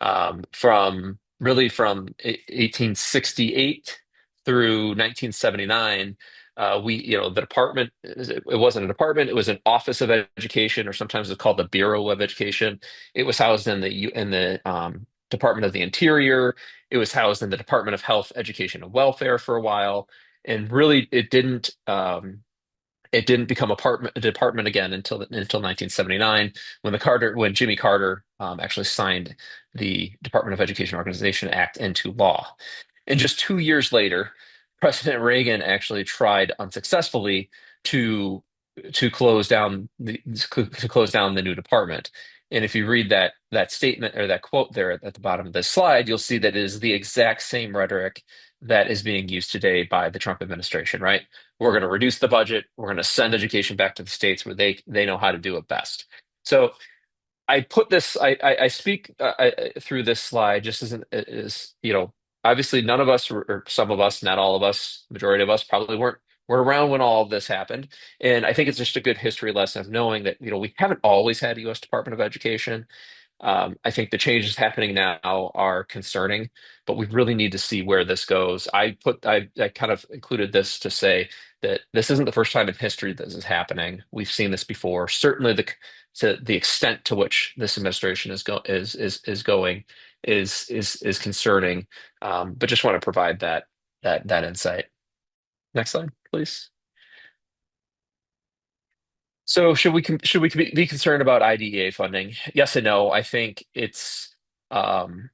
[SPEAKER 7] From 1868 through 1979, the department, it wasn't a department, it was an office of education, or sometimes it's called the Bureau of Education. It was housed in the Department of the Interior. It was housed in the Department of Health, Education, and Welfare for a while. And really, it didn't become a department again until 1979, when Jimmy Carter actually signed the Department of Education Organization Act into law. And just 2 years later, President Reagan actually tried unsuccessfully to close down the new department. And if you read that statement or that quote there at the bottom of this slide, you'll see that it is the exact same rhetoric that is being used today by the Trump administration, right? We're going to reduce the budget. We're going to send education back to the states where they know how to do it best. So I put this. I speak through this slide just as obviously none of us or some of us, not all of us, majority of us probably weren't around when all of this happened, and I think it's just a good history lesson of knowing that we haven't always had a U.S. Department of Education. I think the changes happening now are concerning, but we really need to see where this goes. I kind of included this to say that this isn't the first time in history that this is happening. We've seen this before. Certainly, to the extent to which this administration is going is concerning. But just want to provide that insight. Next slide, please. So should we be concerned about IDEA funding? Yes and no. I think it's um,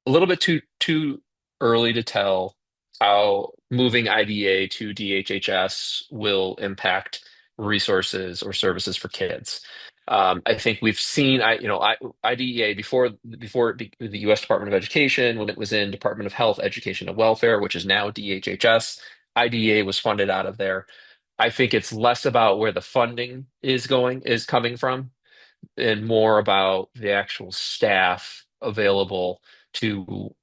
[SPEAKER 7] a little bit too early to tell how moving IDEA to DHHS will impact resources or services for kids. I think we've seen IDEA before the U.S. Department of Education, when it was in Department of Health, Education, and Welfare, which is now DHHS. IDEA was funded out of there. I think it's less about where the funding is coming from and more about the actual staff available to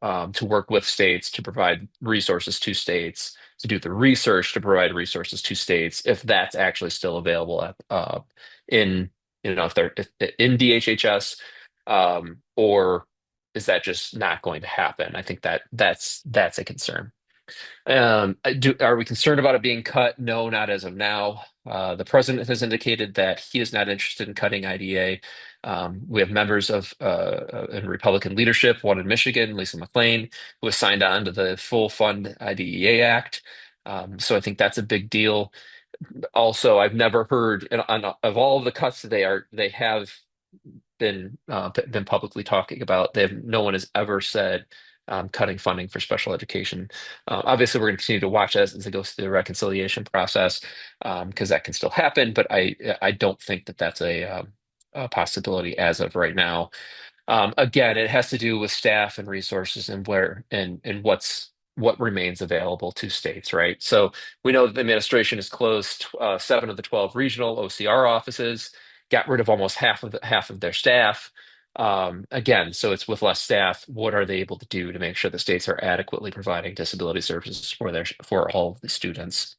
[SPEAKER 7] work with states to provide resources to states to do the research to provide resources to states if that's actually still available in if they're in DHHS, or is that just not going to happen? I think that's a concern. Are we concerned about it being cut? No, not as of now. The president has indicated that he is not interested in cutting IDA. We have members of in Republican leadership, one in Michigan, Lisa McClain, who has signed on to the Full Fund IDEA Act. So I think that's a big deal. Also, I've never heard of all of the cuts that they have been publicly talking about. No one has ever said cutting funding for special education. Obviously, we're going to continue to watch as it goes through the reconciliation process because that can still happen. But I don't think that that's a possibility as of right now. Again, it has to do with staff and resources and what remains available to states, right? So we know that the administration has closed 7 of the 12 regional OCR offices, got rid of almost half of their staff. Again, so it's with less staff. What are they able to do to make sure the states are adequately providing disability services for all of the students?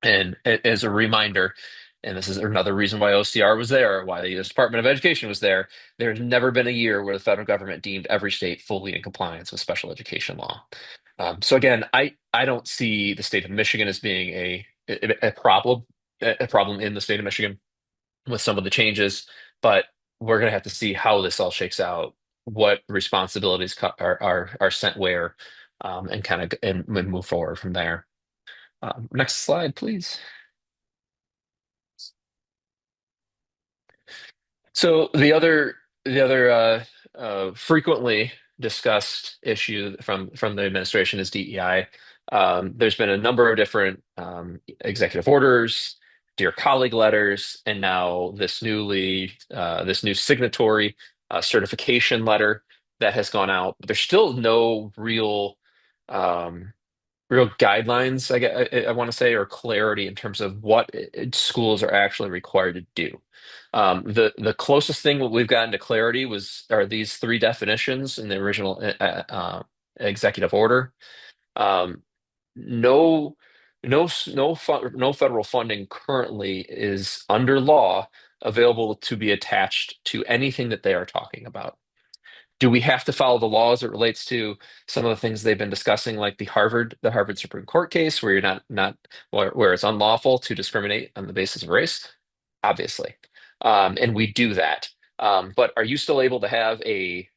[SPEAKER 7] And as a reminder, and this is another reason why OCR was there, why the U.S. Department of Education was there, there's never been a year where the federal government deemed every state fully in compliance with special education law. So again, I don't see the state of Michigan as being a problem in the state of Michigan with some of the changes, but we're going to have to see how this all shakes out, what responsibilities are sent where, and kind of and move forward from there. Next slide, please. So the other frequently discussed issue from the administration is DEI. There's been a number of different executive orders, dear colleague letters, and now this new signatory certification letter that has gone out. But there's still no real guidelines, I want to say, or clarity in terms of what schools are actually required to do. The closest thing that we've gotten to clarity are these three definitions in the original executive order. Um, no, no federal funding currently is under law available to be attached to anything that they are talking about. Do we have to follow the law as it relates to some of the things they've been discussing, like the Harvard Supreme Court case, where you're not where it's unlawful to discriminate on the basis of race? Obviously, and we do that. But are you still able to have a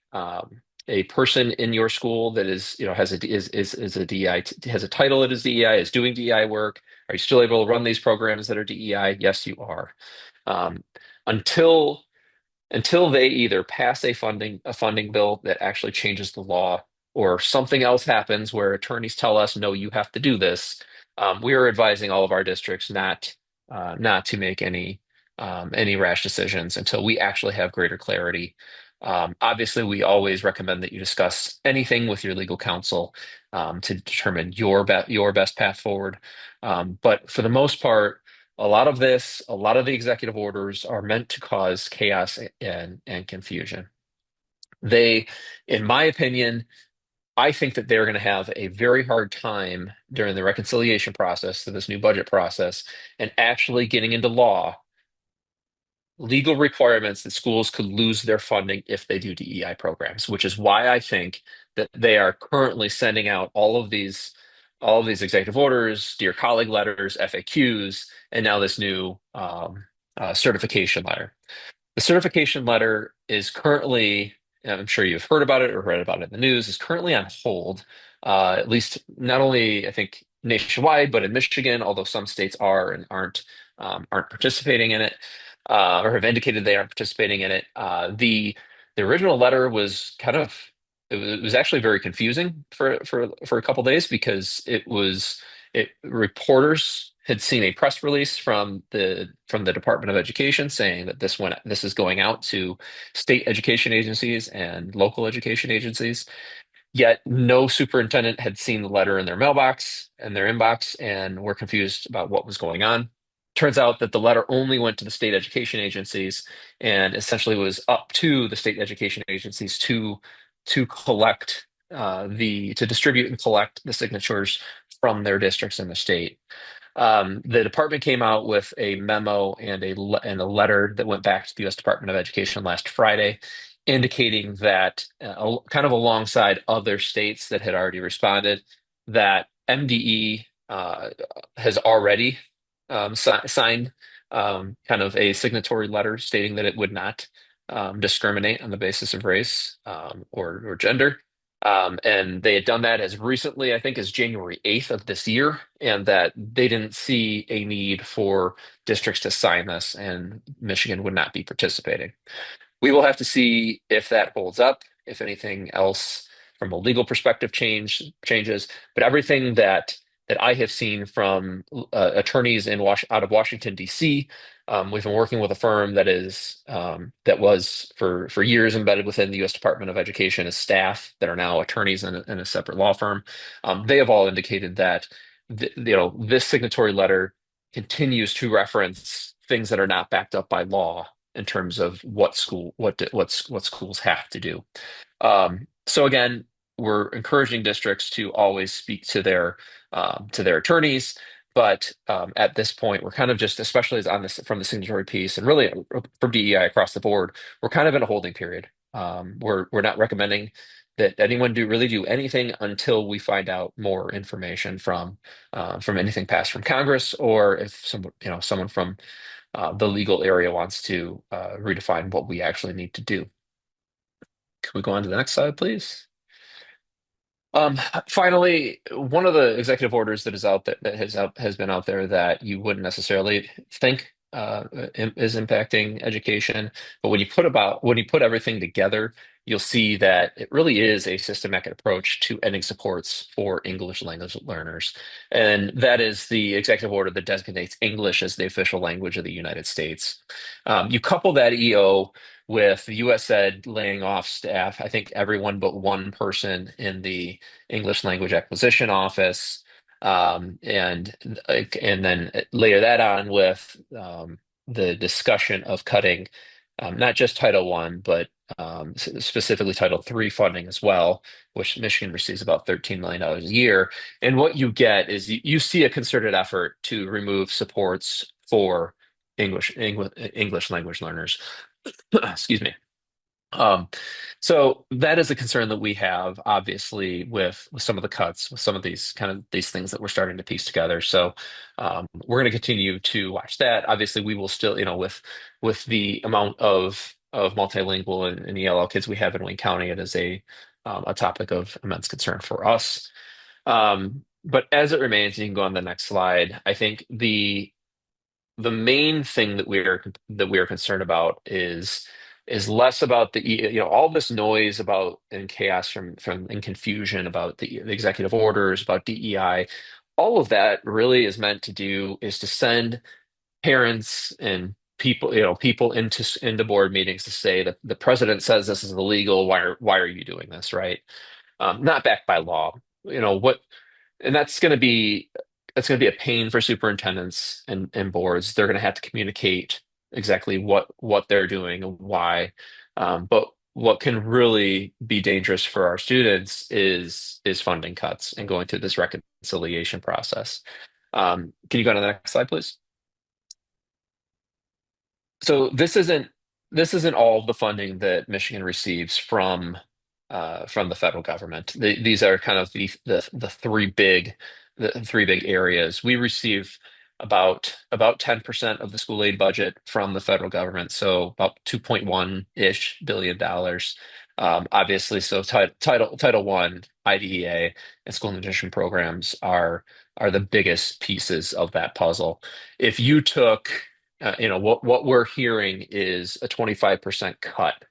[SPEAKER 7] person in your school that has a DEI has a title that is DEI, is doing DEI work? Are you still able to run these programs that are DEI? Yes, you are. Um, until they either pass a funding bill that actually changes the law, or something else happens where attorneys tell us, no, you have to do this. We are advising all of our districts not to make any rash decisions until we actually have greater clarity. Obviously, we always recommend that you discuss anything with your legal counsel to determine your best path forward. But for the most part, a lot of the executive orders are meant to cause chaos and confusion. They, in my opinion, I think that they're going to have a very hard time during the reconciliation process to this new budget process and actually getting into law legal requirements that schools could lose their funding if they do DEI programs, which is why I think that they are currently sending out all of these executive orders, dear colleague letters, FAQs, and now this new certification letter. The certification letter is currently, and I'm sure you've heard about it or read about it in the news, is currently on hold, at least not only I think nationwide, but in Michigan, although some states are and aren't participating in it, or have indicated they aren't participating in it. The original letter was it was actually very confusing for a couple days because reporters had seen a press release from the Department of Education saying that this is going out to state education agencies and local education agencies. Yet no superintendent had seen the letter in their mailbox and their inbox and were confused about what was going on. Turns out that the letter only went to the state education agencies and essentially was up to the state education agencies to collect to distribute and collect the signatures from their districts in the state. The department came out with a memo and a letter that went back to the U.S. Department of Education last Friday, indicating that kind of alongside other states that had already responded, that MDE has already signed kind of a signatory letter stating that it would not discriminate on the basis of race or gender. And they had done that as recently, I think, as January 8th of this year, and that they didn't see a need for districts to sign this, and Michigan would not be participating. We will have to see if that holds up, if anything else from a legal perspective changes. But everything that I have seen from attorneys out of Washington, D.C., we've been working with a firm that was for years embedded within the U.S. Department of Education as staff that are now attorneys in a separate law firm. They have all indicated that this signatory letter continues to reference things that are not backed up by law in terms of what schools have to do. So again, we're encouraging districts to always speak to their attorneys, but at this point, we're kind of just, especially as on this from the signatory piece, and really from DEI across the board, we're kind of in a holding period. We're not recommending that anyone really do anything until we find out more information from anything passed from Congress, or if someone from the legal area wants to redefine what we actually need to do. Can we go on to the next slide, please? Finally, one of the executive orders that is out there that has been out there that you wouldn't necessarily think is impacting education, but when you put everything together, you'll see that it really is a systematic approach to ending supports for English language learners, and that is the executive order that designates English as the official language of the United States. You couple that EO with US Ed laying off staff, I think everyone but one person in the English language acquisition office. And then layer that on with the discussion of cutting not just Title I, but specifically Title III funding as well, which Michigan receives about $13 million a year. And what you get is you see a concerted effort to remove supports for English language learners. Excuse me. Um, so that is a concern that we have, obviously, with some of the cuts, with some of these things that we're starting to piece together. So we're going to continue to watch that. Obviously, we will still, with the amount of multilingual and ELL kids we have in Wayne County, it is a topic of immense concern for us. But as it remains, you can go on the next slide. I think the main thing that we are concerned about is less about all this noise about and chaos from and confusion about the executive orders about DEI. All of that really is meant to do is to send parents and people, people into board meetings to say that the president says this is illegal. Why are you doing this, right? Not backed by law. What, and that's going to be a pain for superintendents and boards. They're going to have to communicate exactly what they're doing and why. But what can really be dangerous for our students is funding cuts and going through this reconciliation process. Can you go to the next slide, please? So this isn't all of the funding that Michigan receives from the federal government. These are kind of the three big areas. We receive about 10% of the school aid budget from the federal government, so about 2.1-ish billion dollars. Obviously, so Title I, IDEA, and school nutrition programs are the biggest pieces of that puzzle. If you took what we're hearing is a 25% cut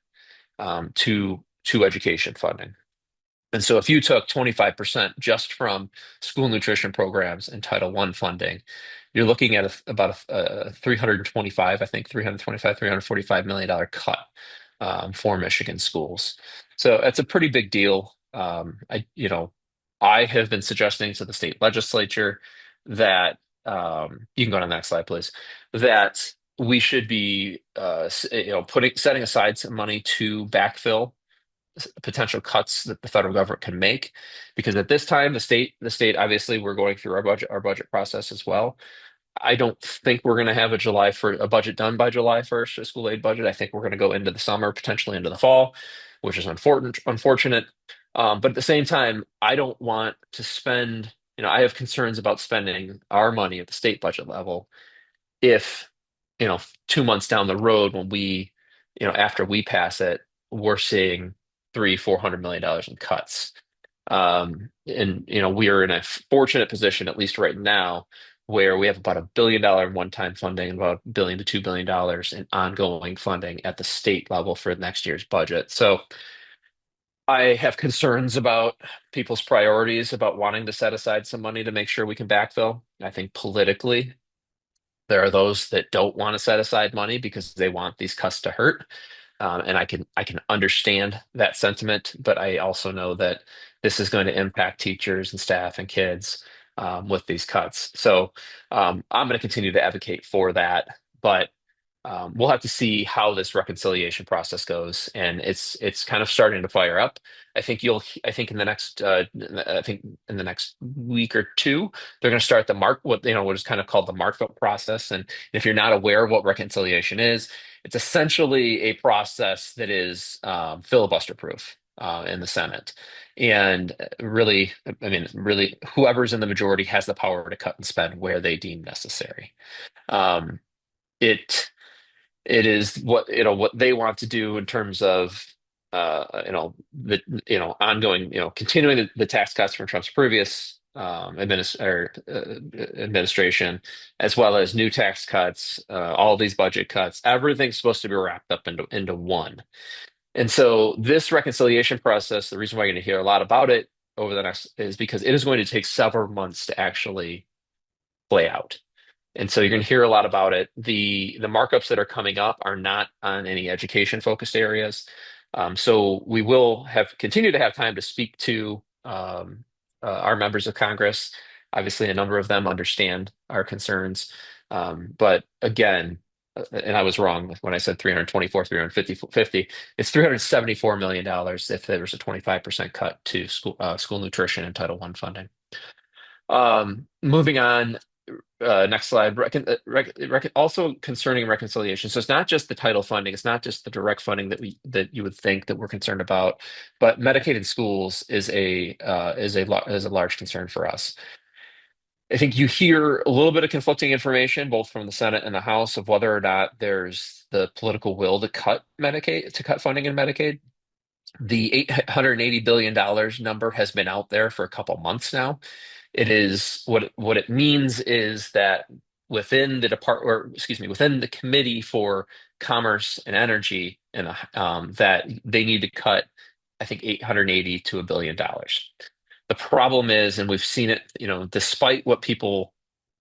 [SPEAKER 7] to education funding. And so if you took 25% just from school nutrition programs and Title I funding, you're looking at about a 325, I think 325, $345 million cut for Michigan schools. So that's a pretty big deal. I have been suggesting to the state legislature that you can go to the next slide, please, that we should be setting aside some money to backfill potential cuts that the federal government can make, because at this time the state obviously we're going through our budget process as well. I don't think we're going to have a budget done by July 1st, a school aid budget. I think we're going to go into the summer, potentially into the fall, which is unfortunate. But at the same time, I don't want to spend, I have concerns about spending our money at the state budget level if, 2 months down the road when after we pass it, we're seeing 300-400 million dollars in cuts. And we are in a fortunate position, at least right now, where we have about $1 billion in one-time funding and about $1 to $2 billion in ongoing funding at the state level for next year's budget. So I have concerns about people's priorities about wanting to set aside some money to make sure we can backfill. I think politically, there are those that don't want to set aside money because they want these cuts to hurt. And I can understand that sentiment, but I also know that this is going to impact teachers and staff and kids with these cuts. So I'm going to continue to advocate for that, but we'll have to see how this reconciliation process goes, and it's kind of starting to fire up. I think in the next week or two, they're going to start what is kind of called the markup process. And if you're not aware of what reconciliation is, it's essentially a process that is filibuster proof in the Senate. And really, I mean, really, whoever's in the majority has the power to cut and spend where they deem necessary. Um, it it is what they want to do in terms of the ongoing continuing the tax cuts from Trump's previous administration, as well as new tax cuts, all these budget cuts. Everything's supposed to be wrapped up into one. And so this reconciliation process, the reason why you're going to hear a lot about it over the next is because it is going to take several months to actually play out. And so you're going to hear a lot about it. The markups that are coming up are not on any education focused areas. So we will continue to have time to speak to our members of Congress. Obviously, a number of them understand our concerns. But again, and I was wrong when I said 324, 350. It's $374 million if there was a 25% cut to school nutrition and Title I funding. Moving on, next slide. Also concerning reconciliation. So it's not just the title funding. It's not just the direct funding that you would think that we're concerned about, but Medicaid in schools is a large concern for us. I think you hear a little bit of conflicting information, both from the Senate and the House, of whether or not there's the political will to cut funding in Medicaid. The $880 billion number has been out there for a couple months now. It is what it means is that within within the Committee for Commerce and Energy, and that they need to cut, I think, 880 to $1 billion. The problem is, and we've seen it, despite what people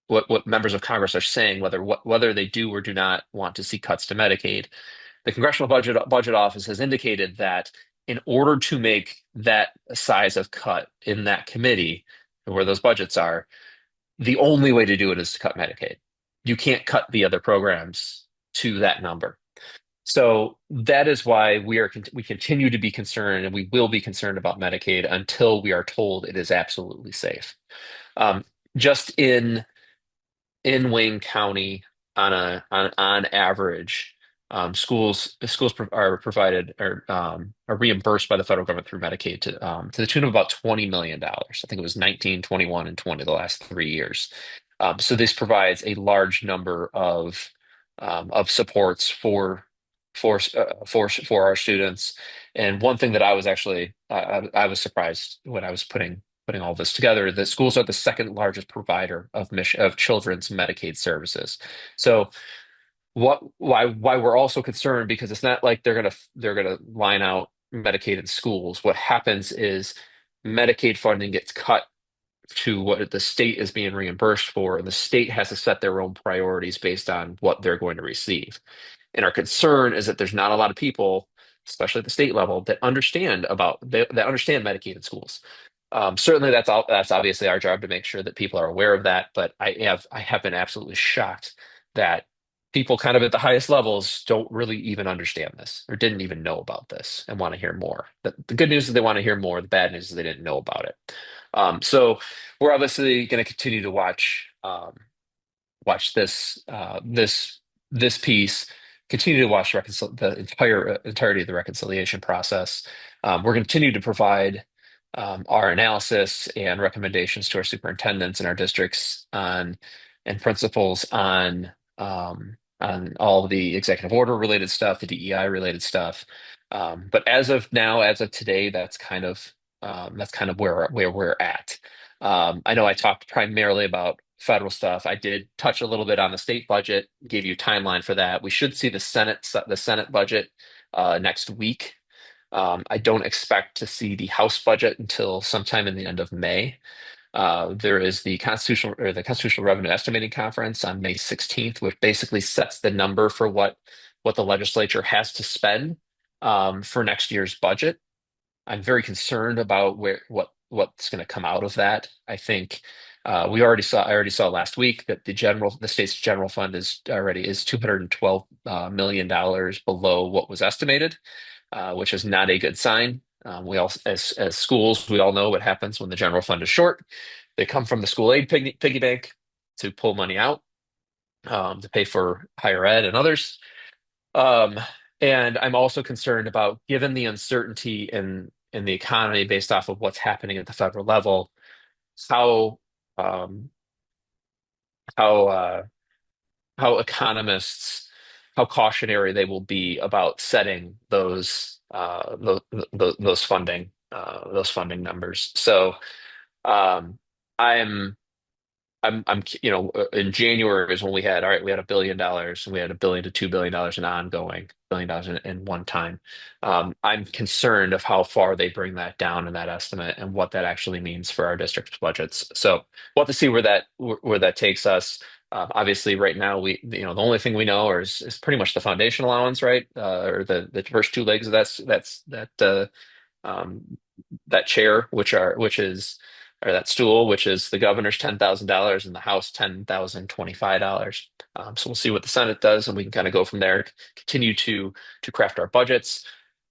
[SPEAKER 7] what members of Congress are saying, whether they do or do not want to see cuts to Medicaid. The Congressional Budget Office has indicated that in order to make that size of cut in that committee, where those budgets are, the only way to do it is to cut Medicaid. You can't cut the other programs to that number. So that is why we continue to be concerned, and we will be concerned about Medicaid until we are told it is absolutely safe. Um, just in Wayne County, on average, are provided or are reimbursed by the federal government through Medicaid to the tune of about $20 million. I think it was 19, 21, and 20 the last 3 years. So this provides a large number of supports for our students. And one thing that I was actually I was surprised when I was putting all this together, that schools are the second largest provider of children's Medicaid services. So why we're also concerned, because it's not like they're gonna line out Medicaid in schools. What happens is Medicaid funding gets cut to what the state is being reimbursed for, and the state has to set their own priorities based on what they're going to receive. And our concern is that there's not a lot of people, especially at the state level, that understand Medicaid in schools. Certainly, that's obviously our job to make sure that people are aware of that. But I have been absolutely shocked that people kind of at the highest levels don't really even understand this, or didn't even know about this, and want to hear more. The good news is they want to hear more. The bad news is they didn't know about it. So we're obviously going to continue to watch this piece, continue to watch the entirety of the reconciliation process. We're going to continue to provide our analysis and recommendations to our superintendents and our districts and principals on all of the executive order related stuff, the DEI related stuff. But as of now, as of today, that's kind of where we're at. I know I talked primarily about federal stuff. I did touch a little bit on the state budget, gave you a timeline for that. We should see the Senate budget next week. I don't expect to see the House budget until sometime in the end of May. There is the Constitutional Revenue Estimating Conference on May 16th, which basically sets the number for what the legislature has to spend for next year's budget. I'm very concerned about what's going to come out of that. I think I already saw last week that the state's general fund is $212 million below what was estimated, which is not a good sign. We all, as schools, we all know what happens when the general fund is short. They come from the school aid piggy bank to pull money out to pay for higher ed and others. Um, and I'm also concerned about, given the uncertainty in the economy based off of what's happening at the federal level, how um, how how economists, how cautionary they will be about setting those funding numbers. So um, I'm in January is when we had $1 billion, and we had $1 billion to $2 billion in ongoing, $1 billion in one time. I'm concerned of how far they bring that down in that estimate and what that actually means for our district's budgets. So we'll have to see where that takes us. Obviously, right now the only thing we know is pretty much the foundation allowance, right? Or the first two legs of um, that chair, or that stool, which is the governor's $10,000 and the House $10,025. So we'll see what the Senate does, and we can kind of go from there. Continue to craft our budgets.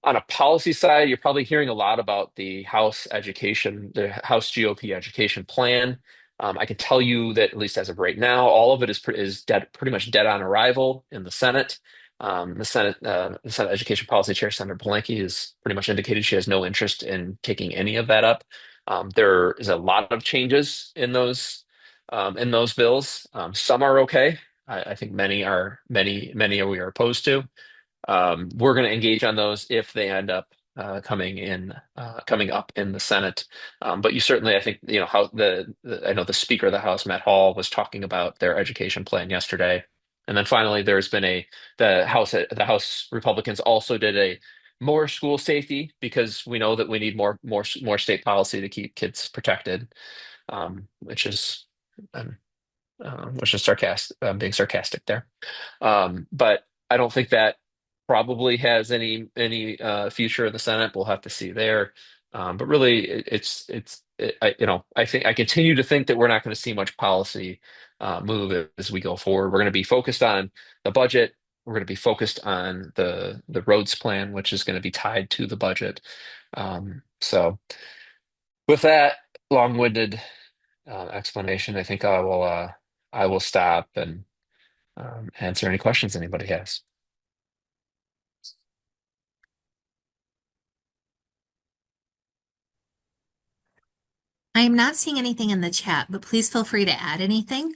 [SPEAKER 7] On a policy side, you're probably hearing a lot about the House GOP education plan. I can tell you that, at least as of right now, all of it is pretty much dead on arrival in the Senate. The Senate Education Policy Chair, Senator Blanky, has pretty much indicated she has no interest in taking any of that up. There is a lot of changes in those bills. Some are okay. I think many we are opposed to. We're going to engage on those if they end up coming up in the Senate. But you certainly, I think, how I know the Speaker of the House, Matt Hall, was talking about their education plan yesterday. And then finally, there's been the House Republicans also did a more school safety, because we know that we need more state policy to keep kids protected, which is um, which is sarcastic, being sarcastic there. But I don't think that probably has any future in the Senate. We'll have to see there. But really, I think I continue to think that we're not going to see much policy move as we go forward. We're going to be focused on the budget. We're going to be focused on the roads plan, which is going to be tied to the budget. So with that long-winded explanation, I think I will stop and answer any questions anybody has.
[SPEAKER 8] I am not seeing anything in the chat, but please feel free to add anything.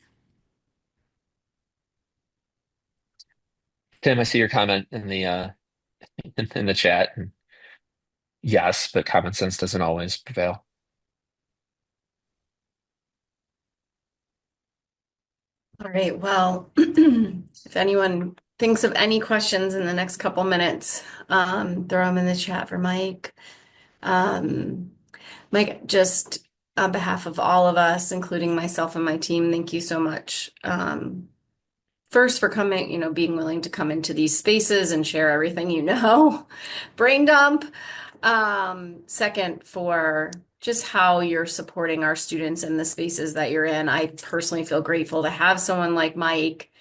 [SPEAKER 7] Tim, I see your comment in the in the chat. Yes, but common sense doesn't always prevail.
[SPEAKER 6] All right, well, if anyone thinks of any questions in the next couple minutes, throw them in the chat for Mike. Mike, just on behalf of all of us, including myself and my team, thank you so much. First for coming, being willing to come into these spaces and share everything brain dump. Second, for just how you're supporting our students in the spaces that you're in. I personally feel grateful to have someone like Mike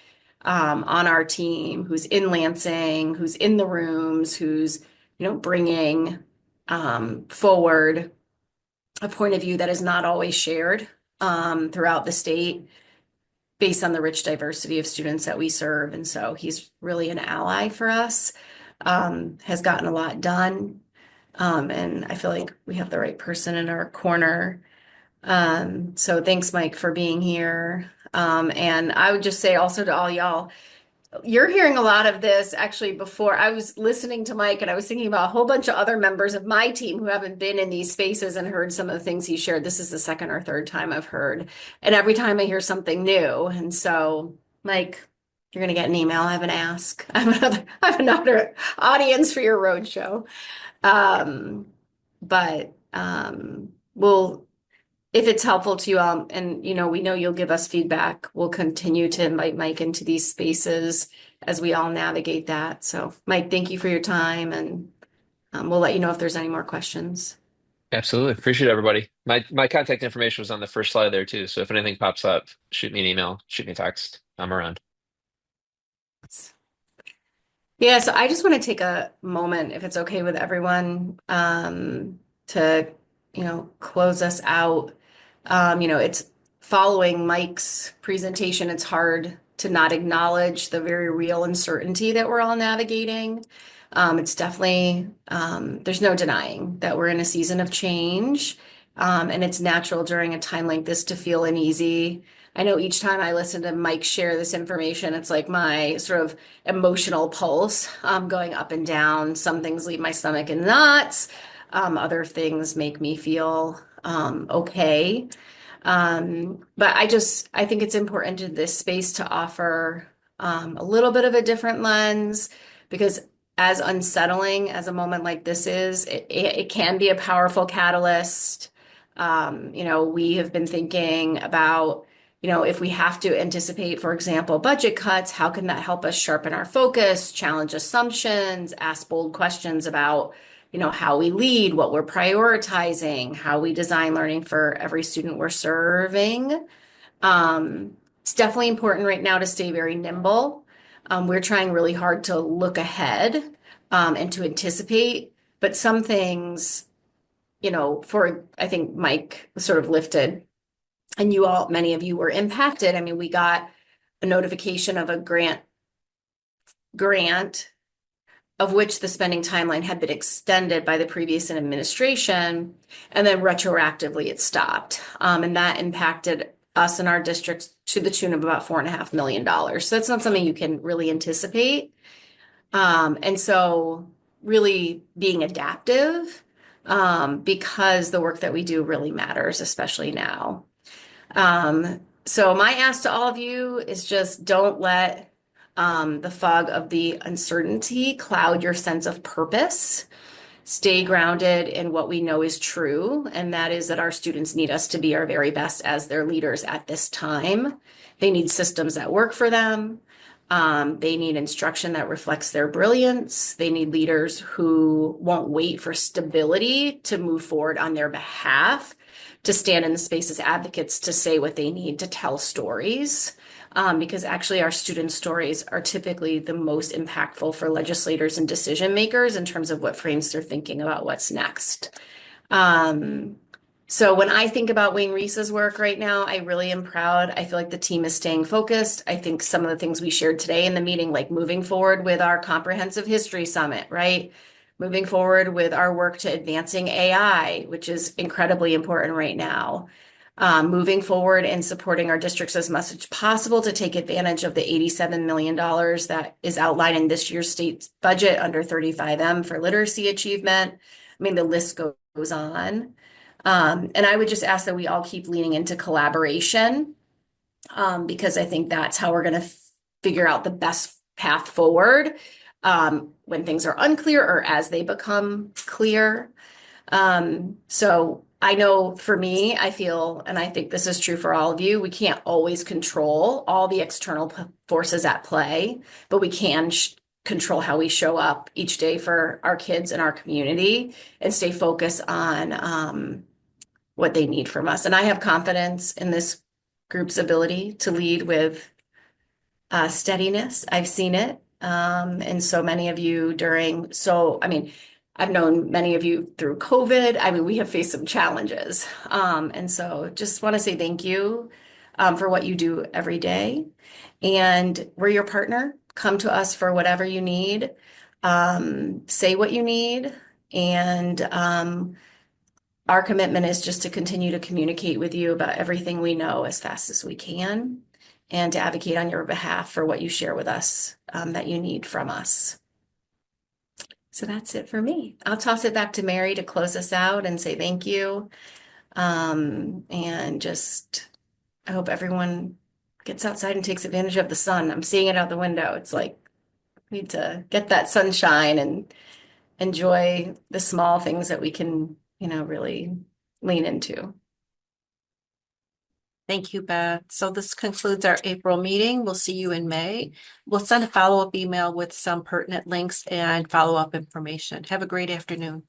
[SPEAKER 6] on our team who's in Lansing, who's in the rooms, who's, bringing forward a point of view that is not always shared throughout the state based on the rich diversity of students that we serve. And so he's really an ally for us, has gotten a lot done. And I feel like we have the right person in our corner. So thanks, Mike, for being here. And I would just say also to all y'all, you're hearing a lot of this actually before I was listening to Mike and I was thinking about a whole bunch of other members of my team who haven't been in these spaces and heard some of the things he shared. This is the second or third time I've heard. And every time I hear something new. And so, Mike, you're going to get an email. I have an ask. I have another audience for your roadshow. We'll, if it's helpful to you all, and we know you'll give us feedback, we'll continue to invite Mike into these spaces as we all navigate that. So, Mike, thank you for your time, and we'll let you know if there's any more questions.
[SPEAKER 7] Absolutely. Appreciate it, everybody. My contact information was on the first slide there too. So if anything pops up, shoot me an email, shoot me a text. I'm around.
[SPEAKER 6] Yeah, so I just want to take a moment, if it's okay with everyone, to, close us out. It's following Mike's presentation, it's hard to not acknowledge the very real uncertainty that we're all navigating. It's definitely, there's no denying that we're in a season of change, and it's natural during a time like this to feel uneasy. I know each time I listen to Mike share this information, it's like my sort of emotional pulse going up and down. Some things leave my stomach in knots. Other things make me feel okay. But I think it's important in this space to offer a little bit of a different lens because as unsettling as a moment like this is, it can be a powerful catalyst. We have been thinking about, if we have to anticipate, for example, budget cuts, how can that help us sharpen our focus, challenge assumptions, ask bold questions about how we lead, what we're prioritizing, how we design learning for every student we're serving. It's definitely important right now to stay very nimble. We're trying really hard to look ahead and to anticipate, but some things, I think Mike sort of lifted, and many of you were impacted. I mean, we got a notification of a grant of which the spending timeline had been extended by the previous administration, and then retroactively it stopped. And that impacted us and our districts to the tune of about $4.5 million. So that's not something you can really anticipate. And so really being adaptive, because the work that we do really matters, especially now. So my ask to all of you is just don't let the fog of the uncertainty cloud your sense of purpose. Stay grounded in what we know is true, and that is that our students need us to be our very best as their leaders at this time. They need systems that work for them. They need instruction that reflects their brilliance. They need leaders who won't wait for stability to move forward on their behalf, to stand in the space as advocates, to say what they need, to tell stories. Because actually, our student stories are typically the most impactful for legislators and decision makers in terms of what frames they're thinking about what's next. So when I think about Wayne Reese's work right now, I really am proud. I feel like the team is staying focused. I think some of the things we shared today in the meeting, like moving forward with our comprehensive history summit, right? Moving forward with our work to advancing AI, which is incredibly important right now. Moving forward and supporting our districts as much as possible to take advantage of the $87 million that is outlined in this year's state budget under 35M for literacy achievement. I mean, the list goes on. And I would just ask that we all keep leaning into collaboration, because I think that's how we're going to figure out the best path forward, when things are unclear or as they become clear. So I know for me, I feel, and I think this is true for all of you, we can't always control all the external forces at play, but we can control how we show up each day for our kids and our community and stay focused on what they need from us. And I have confidence in this group's ability to lead with steadiness. I've seen it. And so many of you I mean, I've known many of you through COVID. I mean, we have faced some challenges. And so just want to say thank you for what you do every day. And we're your partner. Come to us for whatever you need. Say what you need. And our commitment is just to continue to communicate with you about everything we know as fast as we can, and to advocate on your behalf for what you share with us, that you need from us. So that's it for me. I'll toss it back to Mary to close us out and say thank you. And just, I hope everyone gets outside and takes advantage of the sun. I'm seeing it out the window. It's like, we need to get that sunshine and enjoy the small things that we can, really lean into.
[SPEAKER 1] Thank you, Beth. So this concludes our April meeting. We'll see you in May. We'll send a follow-up email with some pertinent links and follow-up information. Have a great afternoon.